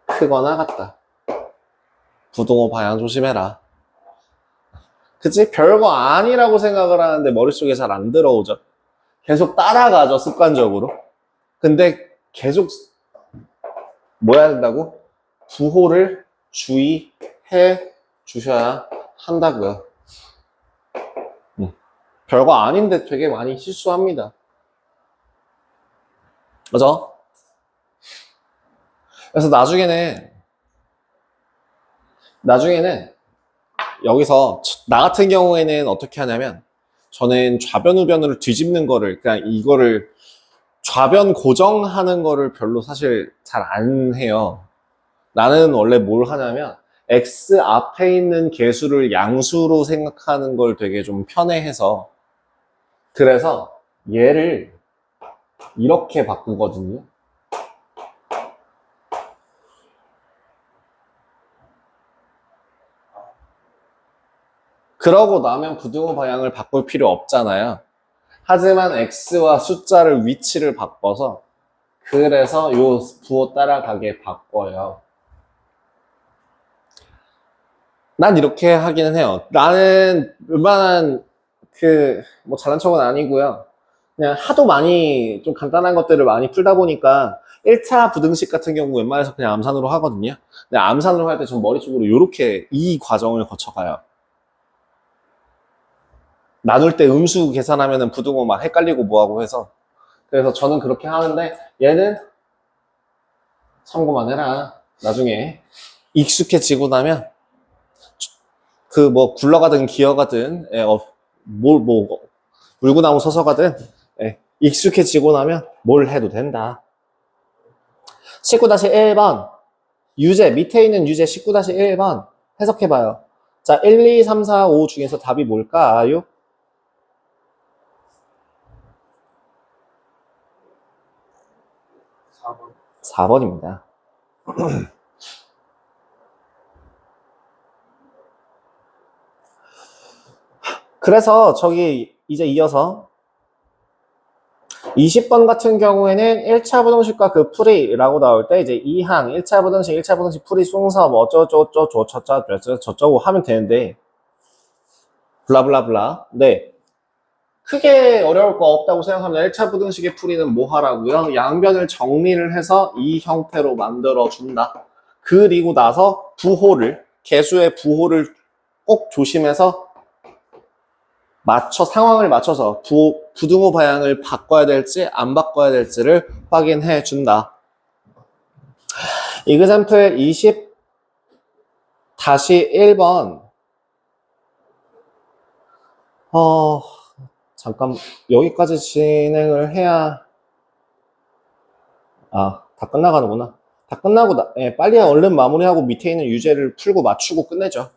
크거나 같다. 부등호 방향 조심해라. 그치? 별거 아니라고 생각을 하는데 머릿속에 잘 안 들어오죠. 계속 따라가죠, 습관적으로. 근데 계속 뭐 해야 된다고? 부호를 주의해 주셔야 한다고요. 별거 아닌데 되게 많이 실수합니다. 그죠? 그래서 나중에는 여기서 나 같은 경우에는 어떻게 하냐면 저는 좌변 우변을 뒤집는 거를 그냥 이거를 좌변 고정하는 거를 별로 사실 잘 안 해요. 나는 원래 뭘 하냐면 x 앞에 있는 개수를 양수로 생각하는 걸 되게 좀 편해해서 그래서 얘를 이렇게 바꾸거든요. 그러고 나면 부등호 방향을 바꿀 필요 없잖아요. 하지만 x와 숫자를 위치를 바꿔서 그래서 요 부호 따라가게 바꿔요. 난 이렇게 하기는 해요. 나는 웬만한 뭐 잘난 척은 아니고요. 그냥 하도 많이 좀 간단한 것들을 많이 풀다 보니까 1차 부등식 같은 경우 웬만해서 그냥 암산으로 하거든요. 근데 암산으로 할 때 전 머릿속으로 이렇게 이 과정을 거쳐가요. 나눌 때 음수 계산하면은 부등호 막 헷갈리고 뭐하고 해서 그래서 저는 그렇게 하는데 얘는 참고만 해라. 나중에 익숙해지고 나면 그 뭐 굴러가든 기어가든 물구나무 서서 가든 익숙해지고 나면 뭘 해도 된다. 19-1번 유제 밑에 있는 유제 19-1번 해석해봐요. 자 1, 2, 3, 4, 5 중에서 답이 뭘까요? 4번입니다. 그래서 저기 이제 이어서 20번 같은 경우에는 1차 부등식과 그 풀이라고 나올 때 이제 2항 1차 부등식, 1차 부등식 풀이 순서 뭐 어쩌고저쩌고 저쩌고 하면 되는데 블라블라블라. 네. 크게 어려울 거 없다고 생각하면 1차 부등식의 풀이는 뭐 하라고요? 양변을 정리를 해서 이 형태로 만들어 준다. 그리고 나서 부호를 개수의 부호를 꼭 조심해서 상황을 맞춰서 부등호 방향을 바꿔야 될지 안 바꿔야 될지를 확인해 준다. 이그젬플 20-1번. 잠깐, 여기까지 진행을 해야, 다 끝나가는구나. 다 끝나고, 빨리 얼른 마무리하고 밑에 있는 유제를 풀고 맞추고 끝내죠.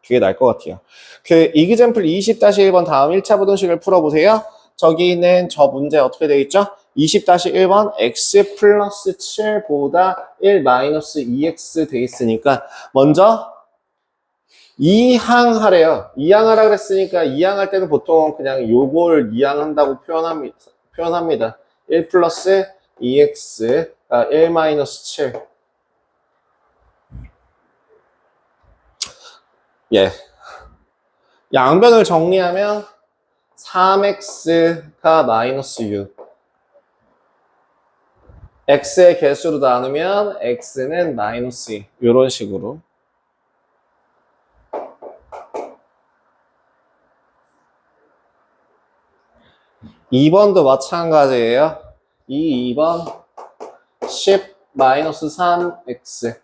그게 나을 것 같아요. 그 이그젬플 20-1번 다음 1차 부등식을 풀어보세요. 저기는 저 문제 어떻게 되어 있죠? 20-1번 x 플러스 7보다 1 마이너스 2x 돼 있으니까 먼저 2항 하래요. 2항 하라 그랬으니까 2항 할 때는 보통 그냥 요걸 2항 한다고 표현합니다. 1 플러스 2x가 1 마이너스 7. 예. 양변을 정리하면 3x가 마이너스 6. x의 개수로 나누면 x는 마이너스 2. 이런 식으로. 2번도 마찬가지예요. 2번 10 마이너스 3x가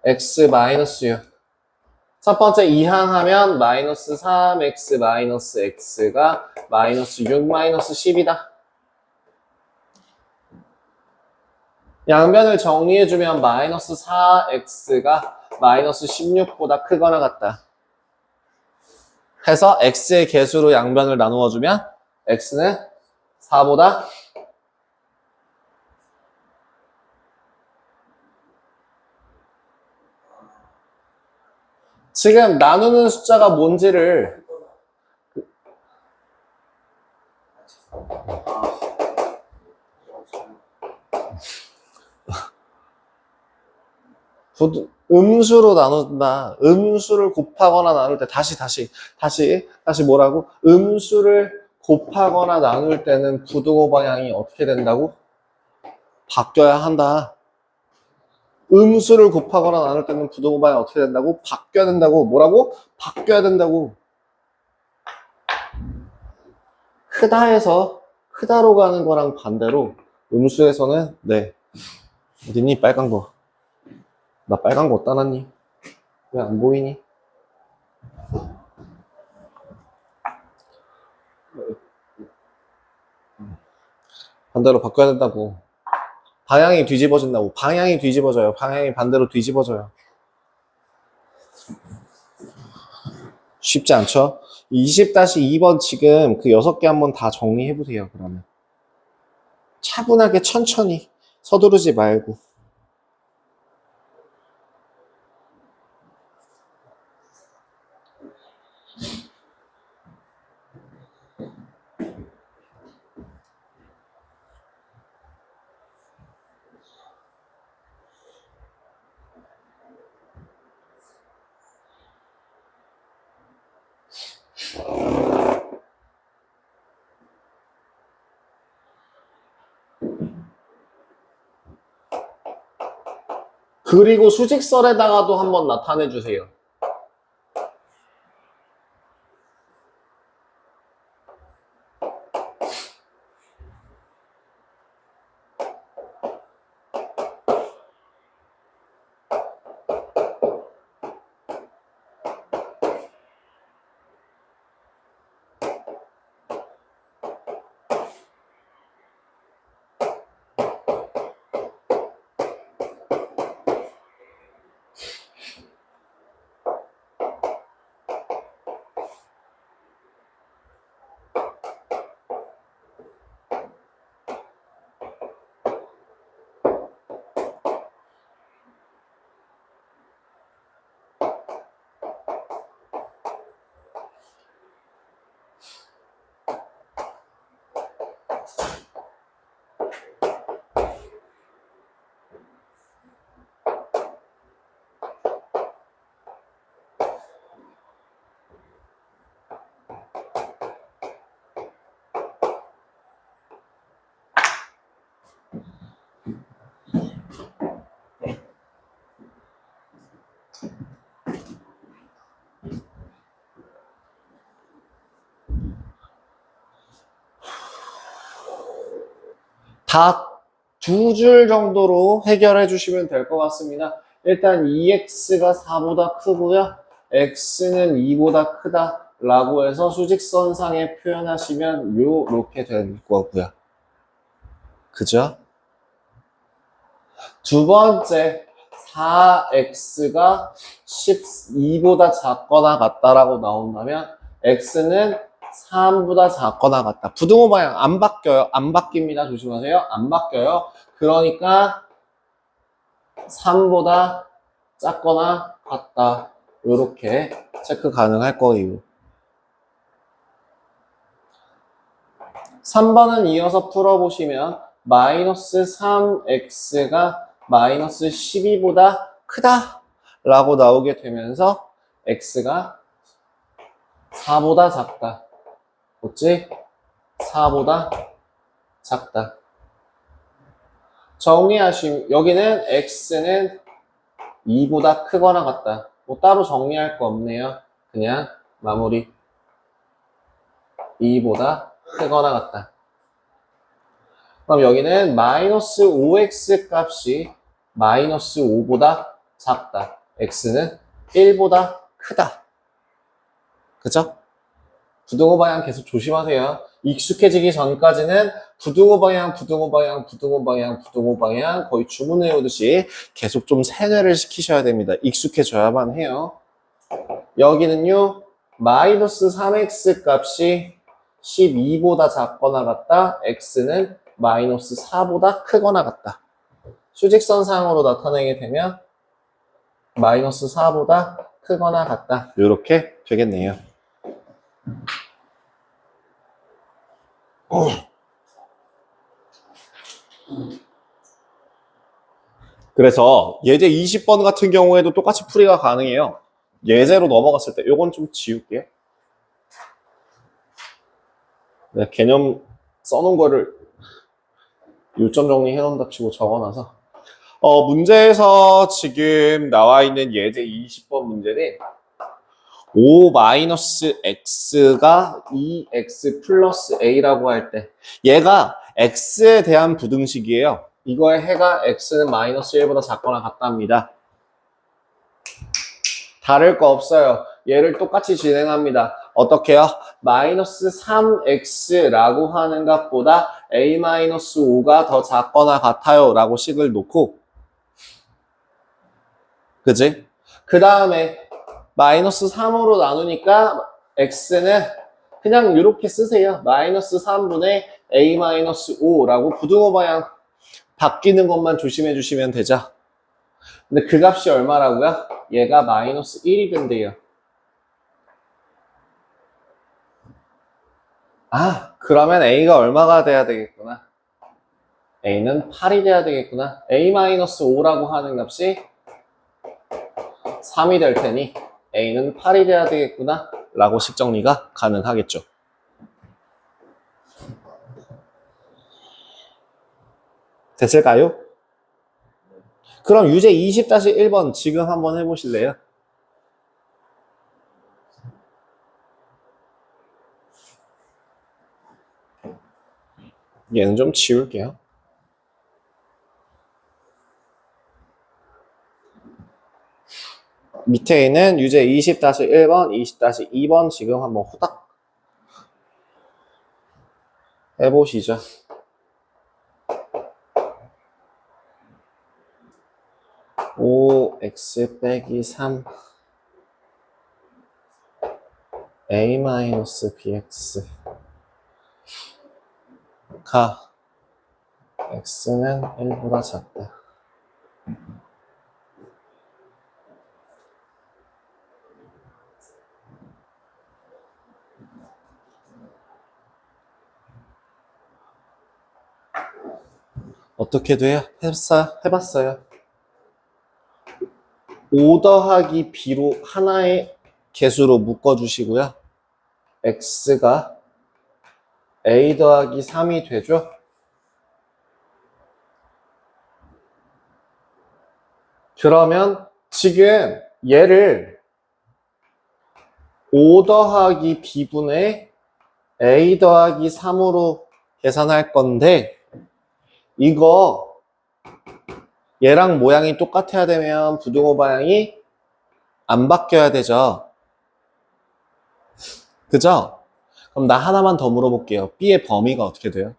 x 마이너스 6. 첫 번째 2항 하면 마이너스 3x 마이너스 x가 마이너스 6 마이너스 10이다. 양변을 정리해주면 마이너스 4x가 마이너스 16보다 크거나 같다. 해서 x의 개수로 양변을 나누어주면 x는 4보다 지금 나누는 숫자가 뭔지를 음수로 나눈다. 음수를 곱하거나 나눌 때 다시 뭐라고? 음수를 곱하거나 나눌 때는 부등호 방향이 어떻게 된다고? 바뀌어야 한다. 음수를 곱하거나 나눌 때는 부등호 방향이 어떻게 된다고? 바뀌어야 된다고. 뭐라고? 바뀌어야 된다고. 크다에서 크다로 가는 거랑 반대로 음수에서는 네. 어딨니? 빨간 거. 나 빨간 거 어디다 놨니? 왜 안 보이니? 반대로 바꿔야 된다고. 방향이 뒤집어진다고. 방향이 뒤집어져요. 방향이 반대로 뒤집어져요. 쉽지 않죠? 20-2번 지금 그 6개 한번 다 정리해보세요. 그러면 차분하게 천천히 서두르지 말고. 그리고 수직설에다가도 한번 나타내 주세요. 다 두 줄 정도로 해결해 주시면 될 것 같습니다. 일단 2x가 4보다 크고요. x는 2보다 크다 라고 해서 수직선상에 표현하시면 요렇게 될 거고요. 그죠? 두 번째, 4x가 12보다 작거나 같다라고 나온다면 x는 3보다 작거나 같다. 부등호 방향 안 바뀌어요. 안 바뀝니다. 조심하세요. 안 바뀌어요. 그러니까 3보다 작거나 같다. 이렇게 체크 가능할 거예요. 3번은 이어서 풀어보시면 마이너스 3x가 마이너스 12보다 크다 라고 나오게 되면서 x가 4보다 작다. 뭐지? 4보다 작다. 정리하시면 여기는 x는 2보다 크거나 같다. 뭐 따로 정리할 거 없네요. 그냥 마무리. 2보다 크거나 같다. 그럼 여기는 마이너스 5x 값이 마이너스 5보다 작다. x는 1보다 크다. 그죠? 부등호 방향 계속 조심하세요. 익숙해지기 전까지는 부등호 방향, 부등호 방향, 부등호 방향, 부등호 방향 거의 주문해 오듯이 계속 좀 세뇌를 시키셔야 됩니다. 익숙해져야만 해요. 여기는요, 마이너스 3x 값이 12보다 작거나 같다. x는 마이너스 4보다 크거나 같다. 수직선상으로 나타내게 되면 마이너스 4보다 크거나 같다. 이렇게 되겠네요. 그래서 예제 20번 같은 경우에도 똑같이 풀이가 가능해요. 예제로 넘어갔을 때 요건 좀 지울게요. 네, 개념 써놓은 거를 요점 정리해 놓는답시고 적어놔서 문제에서 지금 나와 있는 예제 20번 문제는 5-x가 2x 플러스 a라고 할 때 얘가 x에 대한 부등식이에요. 이거의 해가 x는 마이너스 1보다 작거나 같답니다. 다를 거 없어요. 얘를 똑같이 진행합니다. 어떻게요? 마이너스 3x라고 하는 값보다 a-5가 더 작거나 같아요 라고 식을 놓고, 그지? 그 다음에 마이너스 3으로 나누니까 x는 그냥 이렇게 쓰세요. 마이너스 3분의 a-5라고 부등호 방향 바뀌는 것만 조심해 주시면 되죠. 근데 그 값이 얼마라고요? 얘가 마이너스 1이 된대요. 아, 그러면 a가 얼마가 돼야 되겠구나. a는 8이 돼야 되겠구나. a-5라고 하는 값이 3이 될 테니 a는 8이 돼야 되겠구나 라고 식정리가 가능하겠죠. 됐을까요? 그럼 유제 20-1번 지금 한번 해보실래요? 얘는 좀 지울게요. 밑에 있는 유제 20-1번, 20-2번 지금 한번 후딱 해보시죠. (5x 빼기 3) a-bx 가 x는 1보다 작다. 어떻게 돼요? 해봤어요. 5 더하기 b로 하나의 개수로 묶어주시고요. x가 a 더하기 3이 되죠? 그러면 지금 얘를 5 더하기 b분의 a 더하기 3으로 계산할 건데 이거 얘랑 모양이 똑같아야 되면 부등호 방향이 안 바뀌어야 되죠. 그죠? 그럼 나 하나만 더 물어볼게요. B의 범위가 어떻게 돼요?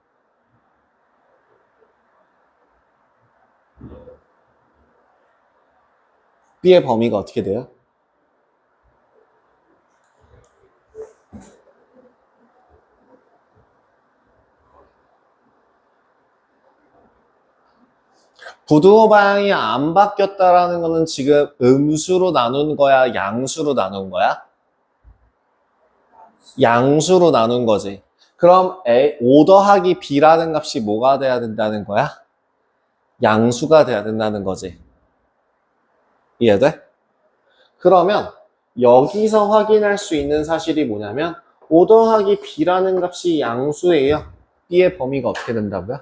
B의 범위가 어떻게 돼요? 부등호 방향이 안 바뀌었다라는 거는 지금 음수로 나눈 거야? 양수로 나눈 거야? 양수로 나눈 거지. 그럼 5 더하기 B라는 값이 뭐가 돼야 된다는 거야? 양수가 돼야 된다는 거지. 이해돼? 그러면 여기서 확인할 수 있는 사실이 뭐냐면 5 더하기 B라는 값이 양수예요. B의 범위가 어떻게 된다고요?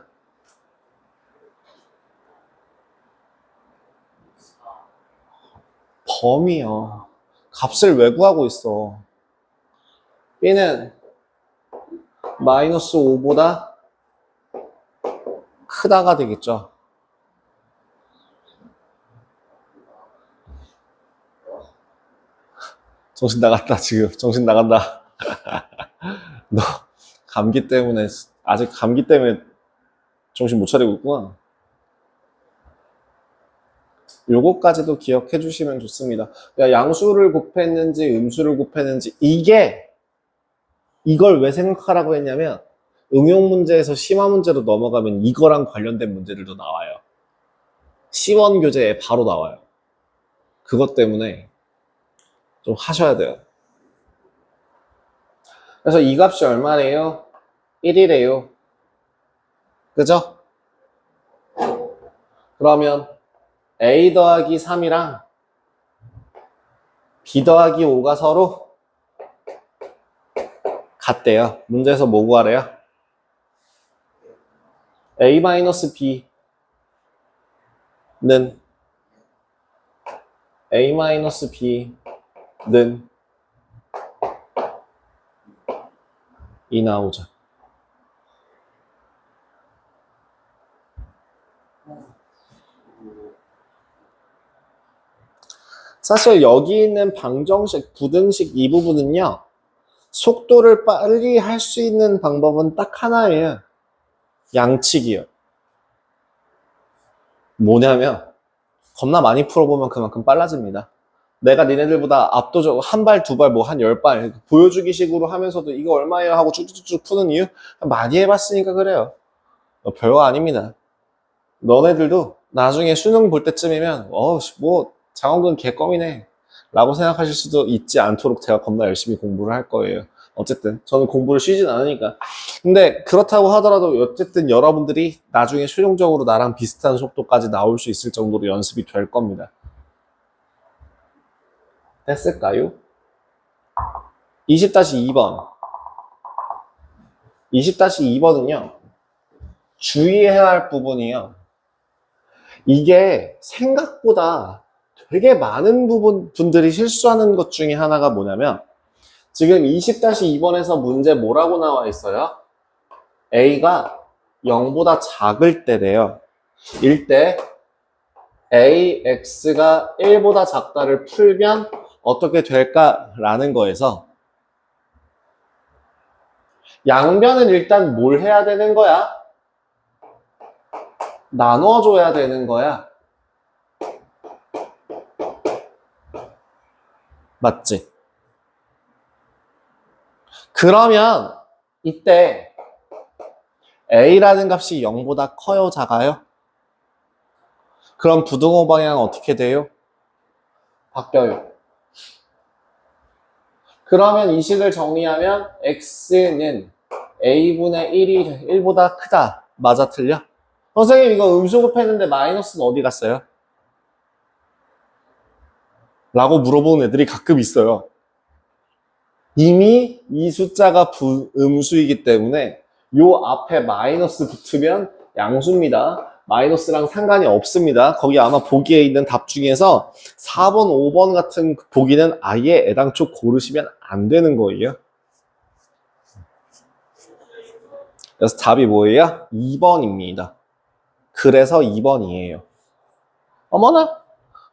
범위요. 값을 왜 구하고 있어? B는 마이너스 5보다 크다가 되겠죠. 정신 나갔다, 지금. 정신 나간다. 너 감기 때문에, 아직 감기 때문에 정신 못 차리고 있구나. 요거까지도 기억해 주시면 좋습니다. 그러니까 양수를 곱했는지 음수를 곱했는지 이걸 왜 생각하라고 했냐면 응용 문제에서 심화 문제로 넘어가면 이거랑 관련된 문제들도 나와요. 시원 교재에 바로 나와요. 그것 때문에 좀 하셔야 돼요. 그래서 이 값이 얼마래요? 1이래요. 그죠? 그러면 A 더하기 3이랑 B 더하기 5가 서로 같대요. 문제에서 뭐 구하래요? A-B는 A-B는 이 나오죠. 사실 여기 있는 방정식, 부등식 이 부분은요. 속도를 빨리 할 수 있는 방법은 딱 하나예요. 양치기요. 뭐냐면 겁나 많이 풀어보면 그만큼 빨라집니다. 내가 니네들보다 압도적으로 한 발, 두 발, 뭐 한 10발 보여주기 식으로 하면서도 이거 얼마예요? 하고 쭉쭉쭉 푸는 이유? 많이 해봤으니까 그래요. 별거 아닙니다. 너네들도 나중에 수능 볼 때쯤이면 뭐 장원근 개껌이네 라고 생각하실 수도 있지 않도록 제가 겁나 열심히 공부를 할 거예요. 어쨌든 저는 공부를 쉬진 않으니까. 근데 그렇다고 하더라도 어쨌든 여러분들이 나중에 최종적으로 나랑 비슷한 속도까지 나올 수 있을 정도로 연습이 될 겁니다. 됐을까요? 20-2번 20-2번은요 주의해야 할 부분이요, 이게 생각보다 되게 많은 분들이 실수하는 것 중에 하나가 뭐냐면 지금 20-2번에서 문제 뭐라고 나와 있어요? A가 0보다 작을 때래요. 이때 AX가 1보다 작다를 풀면 어떻게 될까라는 거에서 양변은 일단 뭘 해야 되는 거야? 나눠줘야 되는 거야. 맞지? 그러면 이때 A라는 값이 0보다 커요, 작아요? 그럼 부등호 방향은 어떻게 돼요? 바뀌어요. 그러면 이 식을 정리하면 X는 A분의 1이 1보다 크다. 맞아, 틀려? 선생님 이거 음수 곱했는데 마이너스는 어디 갔어요? 라고 물어보는 애들이 가끔 있어요. 이미 이 숫자가 음수이기 때문에 요 앞에 마이너스 붙으면 양수입니다. 마이너스랑 상관이 없습니다. 거기 아마 보기에 있는 답 중에서 4번, 5번 같은 보기는 아예 애당초 고르시면 안 되는 거예요. 그래서 답이 뭐예요? 2번입니다. 그래서 2번이에요. 어머나,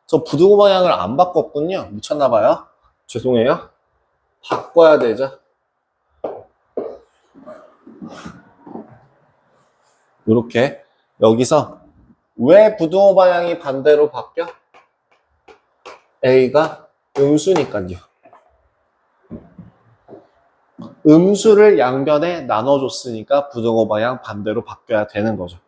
저 부등호 방향을 안 바꿨군요. 미쳤나봐요. 죄송해요. 바꿔야 되죠. 이렇게 여기서 왜 부등호 방향이 반대로 바뀌어? A가 음수니까요. 음수를 양변에 나눠줬으니까 부등호 방향 반대로 바뀌어야 되는 거죠.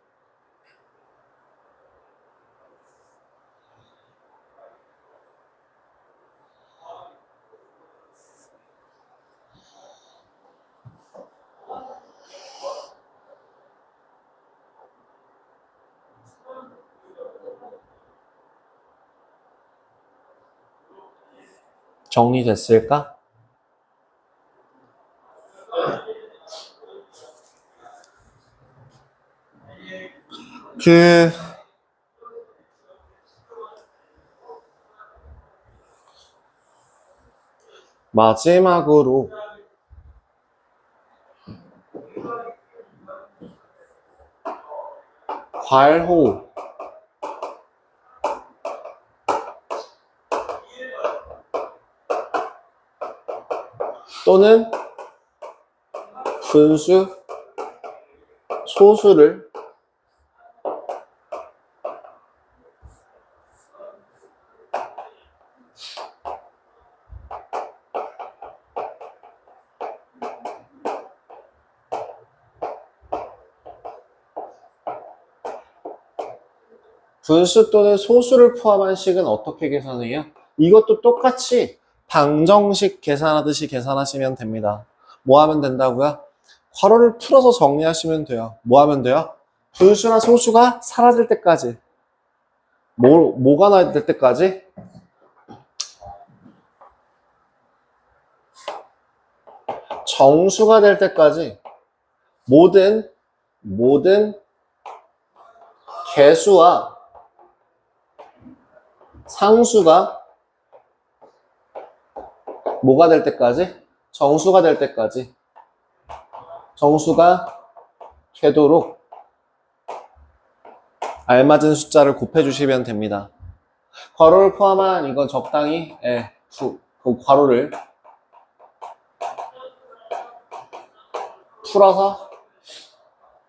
정리됐을까? 마지막으로 괄호 또는 분수, 소수를 분수 또는 소수를 포함한 식은 어떻게 계산해요? 이것도 똑같이 방정식 계산하듯이 계산하시면 됩니다. 뭐 하면 된다고요? 괄호를 풀어서 정리하시면 돼요. 뭐 하면 돼요? 분수나 소수가 사라질 때까지. 뭐가 나야 될 때까지? 정수가 될 때까지 모든 개수와 상수가 뭐가 될 때까지? 정수가 될 때까지. 정수가 되도록 알맞은 숫자를 곱해주시면 됩니다. 괄호를 포함한 이건 적당히 그 괄호를 풀어서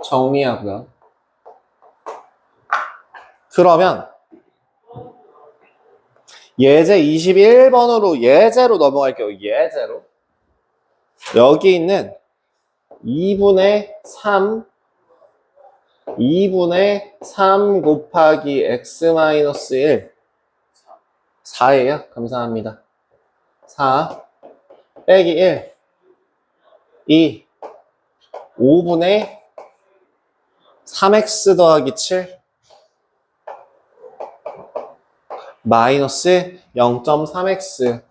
정리하고요. 그러면 예제 21번으로 예제로 넘어갈게요. 예제로. 여기 있는 2분의 3 곱하기 x-1 4예요. 감사합니다. 4 빼기 1 2 5분의 3x 더하기 7 마이너스 0.3x.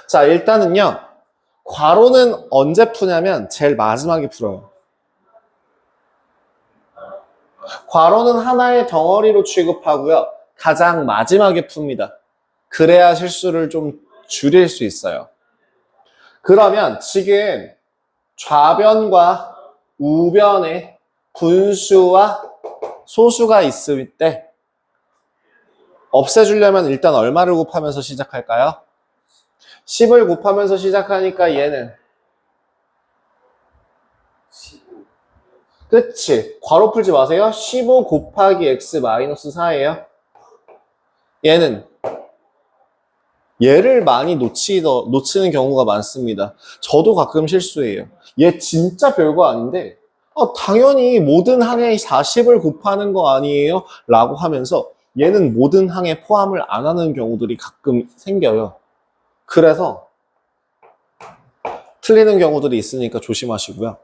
자, 일단은요. 괄호는 언제 푸냐면 제일 마지막에 풀어요. 괄호는 하나의 덩어리로 취급하고요. 가장 마지막에 풉니다. 그래야 실수를 좀 줄일 수 있어요. 그러면 지금 좌변과 우변에 분수와 소수가 있을 때 없애주려면 일단 얼마를 곱하면서 시작할까요? 10을 곱하면서 시작하니까 얘는 그치? 괄호 풀지 마세요. 15 곱하기 x 마이너스 4예요. 얘를 많이 놓치는 경우가 많습니다. 저도 가끔 실수해요. 얘 진짜 별거 아닌데 당연히 모든 항에 40을 곱하는 거 아니에요? 라고 하면서 얘는 모든 항에 포함을 안 하는 경우들이 가끔 생겨요. 그래서 틀리는 경우들이 있으니까 조심하시고요.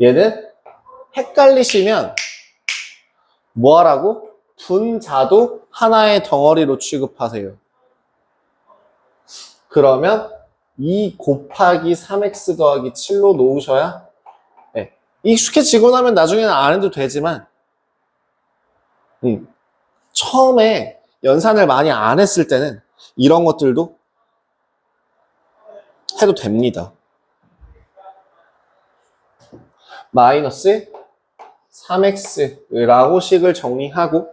얘는 헷갈리시면 뭐 하라고? 분자도 하나의 덩어리로 취급하세요. 그러면 2 곱하기 3x 더하기 7로 놓으셔야 익숙해지고 나면 나중에는 안 해도 되지만 처음에 연산을 많이 안 했을 때는 이런 것들도 해도 됩니다. 마이너스 3x라고 식을 정리하고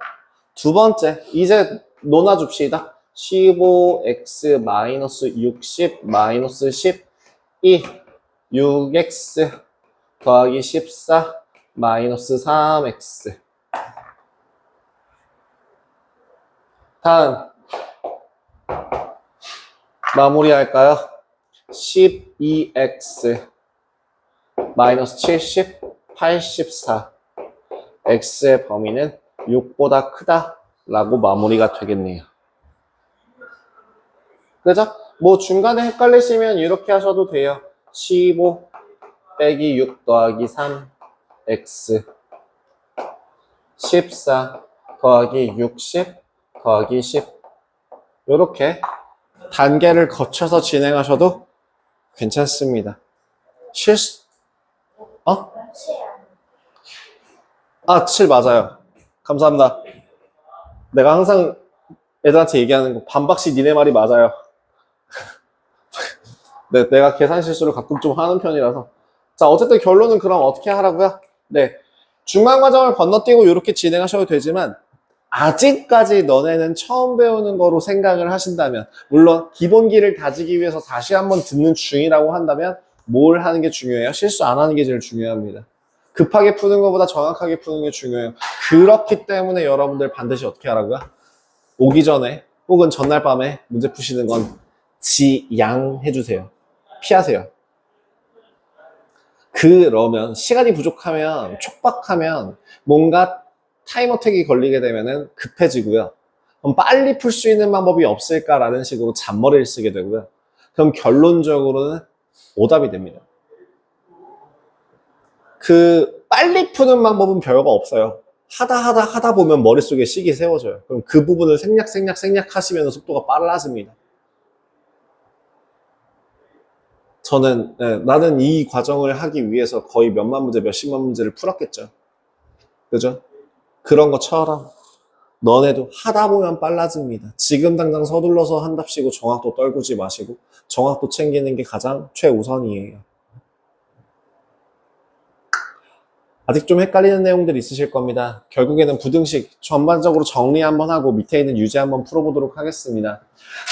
두 번째 이제 논아줍시다. 15x 마이너스 60 마이너스 12 6x 더하기 14 마이너스 3x. 다음 마무리할까요? 12x 마이너스 70 84 x의 범위는 6보다 크다 라고 마무리가 되겠네요. 그죠? 뭐 중간에 헷갈리시면 이렇게 하셔도 돼요. 15 빼기 6 더하기 3 x 14 더하기 60 더하기 10 이렇게 단계를 거쳐서 진행하셔도 괜찮습니다. 아, 7 맞아요. 감사합니다. 내가 항상 애들한테 얘기하는 거 반박시 니네 말이 맞아요. 네, 내가 계산 실수를 가끔 좀 하는 편이라서. 자, 어쨌든 결론은 그럼 어떻게 하라고요? 네, 중간 과정을 건너뛰고 이렇게 진행하셔도 되지만 아직까지 너네는 처음 배우는 거로 생각을 하신다면, 물론 기본기를 다지기 위해서 다시 한번 듣는 중이라고 한다면 뭘 하는 게 중요해요? 실수 안 하는 게 제일 중요합니다. 급하게 푸는 것보다 정확하게 푸는 게 중요해요. 그렇기 때문에 여러분들 반드시 어떻게 하라고요? 오기 전에 혹은 전날 밤에 문제 푸시는 건 지양해주세요. 피하세요. 그러면 시간이 부족하면 촉박하면 뭔가 타임어택이 걸리게 되면은 급해지고요. 그럼 빨리 풀 수 있는 방법이 없을까라는 식으로 잔머리를 쓰게 되고요. 그럼 결론적으로는 오답이 됩니다. 그 빨리 푸는 방법은 별거 없어요. 하다 보면 머릿속에 식이 세워져요. 그럼 그 부분을 생략 하시면 속도가 빨라집니다. 저는 나는 이 과정을 하기 위해서 거의 몇만 문제, 몇십만 문제를 풀었겠죠. 그죠? 그런 것처럼 너네도 하다 보면 빨라집니다. 지금 당장 서둘러서 한답시고 정확도 떨구지 마시고 정확도 챙기는 게 가장 최우선이에요. 아직 좀 헷갈리는 내용들이 있으실 겁니다. 결국에는 부등식 전반적으로 정리 한번 하고 밑에 있는 유제 한번 풀어보도록 하겠습니다.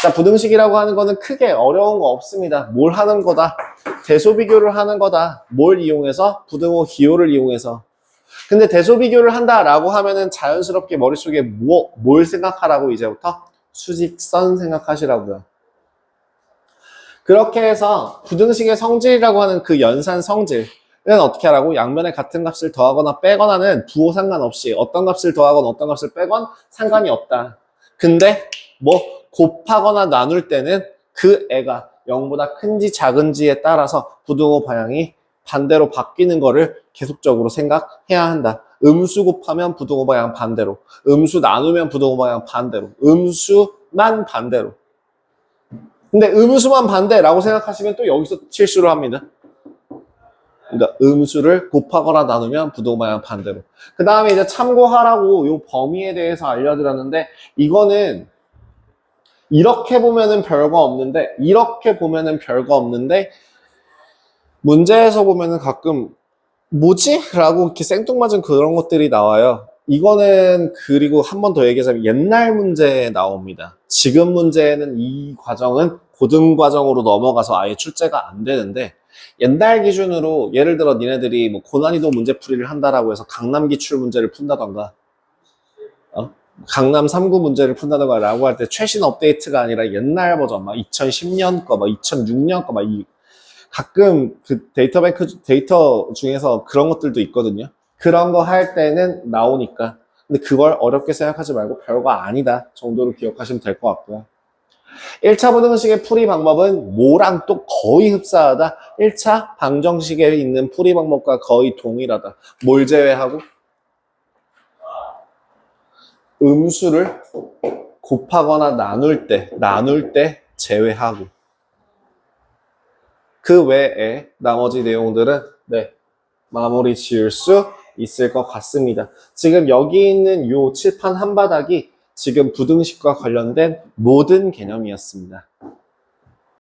자, 부등식이라고 하는 거는 크게 어려운 거 없습니다. 뭘 하는 거다? 대소비교를 하는 거다. 뭘 이용해서? 부등호 기호를 이용해서. 근데 대소비교를 한다라고 하면은 자연스럽게 머릿속에 뭘 생각하라고 이제부터? 수직선 생각하시라고요. 그렇게 해서 부등식의 성질이라고 하는 그 연산 성질 은 어떻게 하라고? 양면에 같은 값을 더하거나 빼거나는 부호 상관없이 어떤 값을 더하건 어떤 값을 빼건 상관이 없다. 근데 뭐 곱하거나 나눌 때는 그 애가 0보다 큰지 작은지에 따라서 부등호 방향이 반대로 바뀌는 거를 계속적으로 생각해야 한다. 음수 곱하면 부등호 방향 반대로, 음수 나누면 부등호 방향 반대로, 음수만 반대로. 근데 음수만 반대라고 생각하시면 또 여기서 실수를 합니다. 그러니까 음수를 곱하거나 나누면 부등호 방향 반대로. 그 다음에 이제 참고하라고 요 범위에 대해서 알려드렸는데, 이거는 이렇게 보면은 별거 없는데, 이렇게 보면은 별거 없는데, 문제에서 보면은 가끔 뭐지? 라고 이렇게 생뚱맞은 그런 것들이 나와요. 이거는 그리고 한 번 더 얘기하자면 옛날 문제에 나옵니다. 지금 문제는 이 과정은 고등 과정으로 넘어가서 아예 출제가 안 되는데, 옛날 기준으로 예를 들어 니네들이 뭐 고난이도 문제풀이를 한다라고 해서 강남 기출 문제를 푼다던가 강남 3구 문제를 푼다던가 라고 할 때 최신 업데이트가 아니라 옛날 버전 막 2010년 거, 막 2006년 거, 막 가끔 그 데이터 중에서 그런 것들도 있거든요. 그런 거 할 때는 나오니까. 근데 그걸 어렵게 생각하지 말고 별거 아니다 정도로 기억하시면 될 것 같고요. 1차 부등식의 풀이 방법은 뭐랑 또 거의 흡사하다. 1차 방정식에 있는 풀이 방법과 거의 동일하다. 뭘 제외하고? 음수를 곱하거나 나눌 때 제외하고. 그 외에 나머지 내용들은 마무리 지을 수 있을 것 같습니다. 지금 여기 있는 요 칠판 한바닥이 지금 부등식과 관련된 모든 개념이었습니다.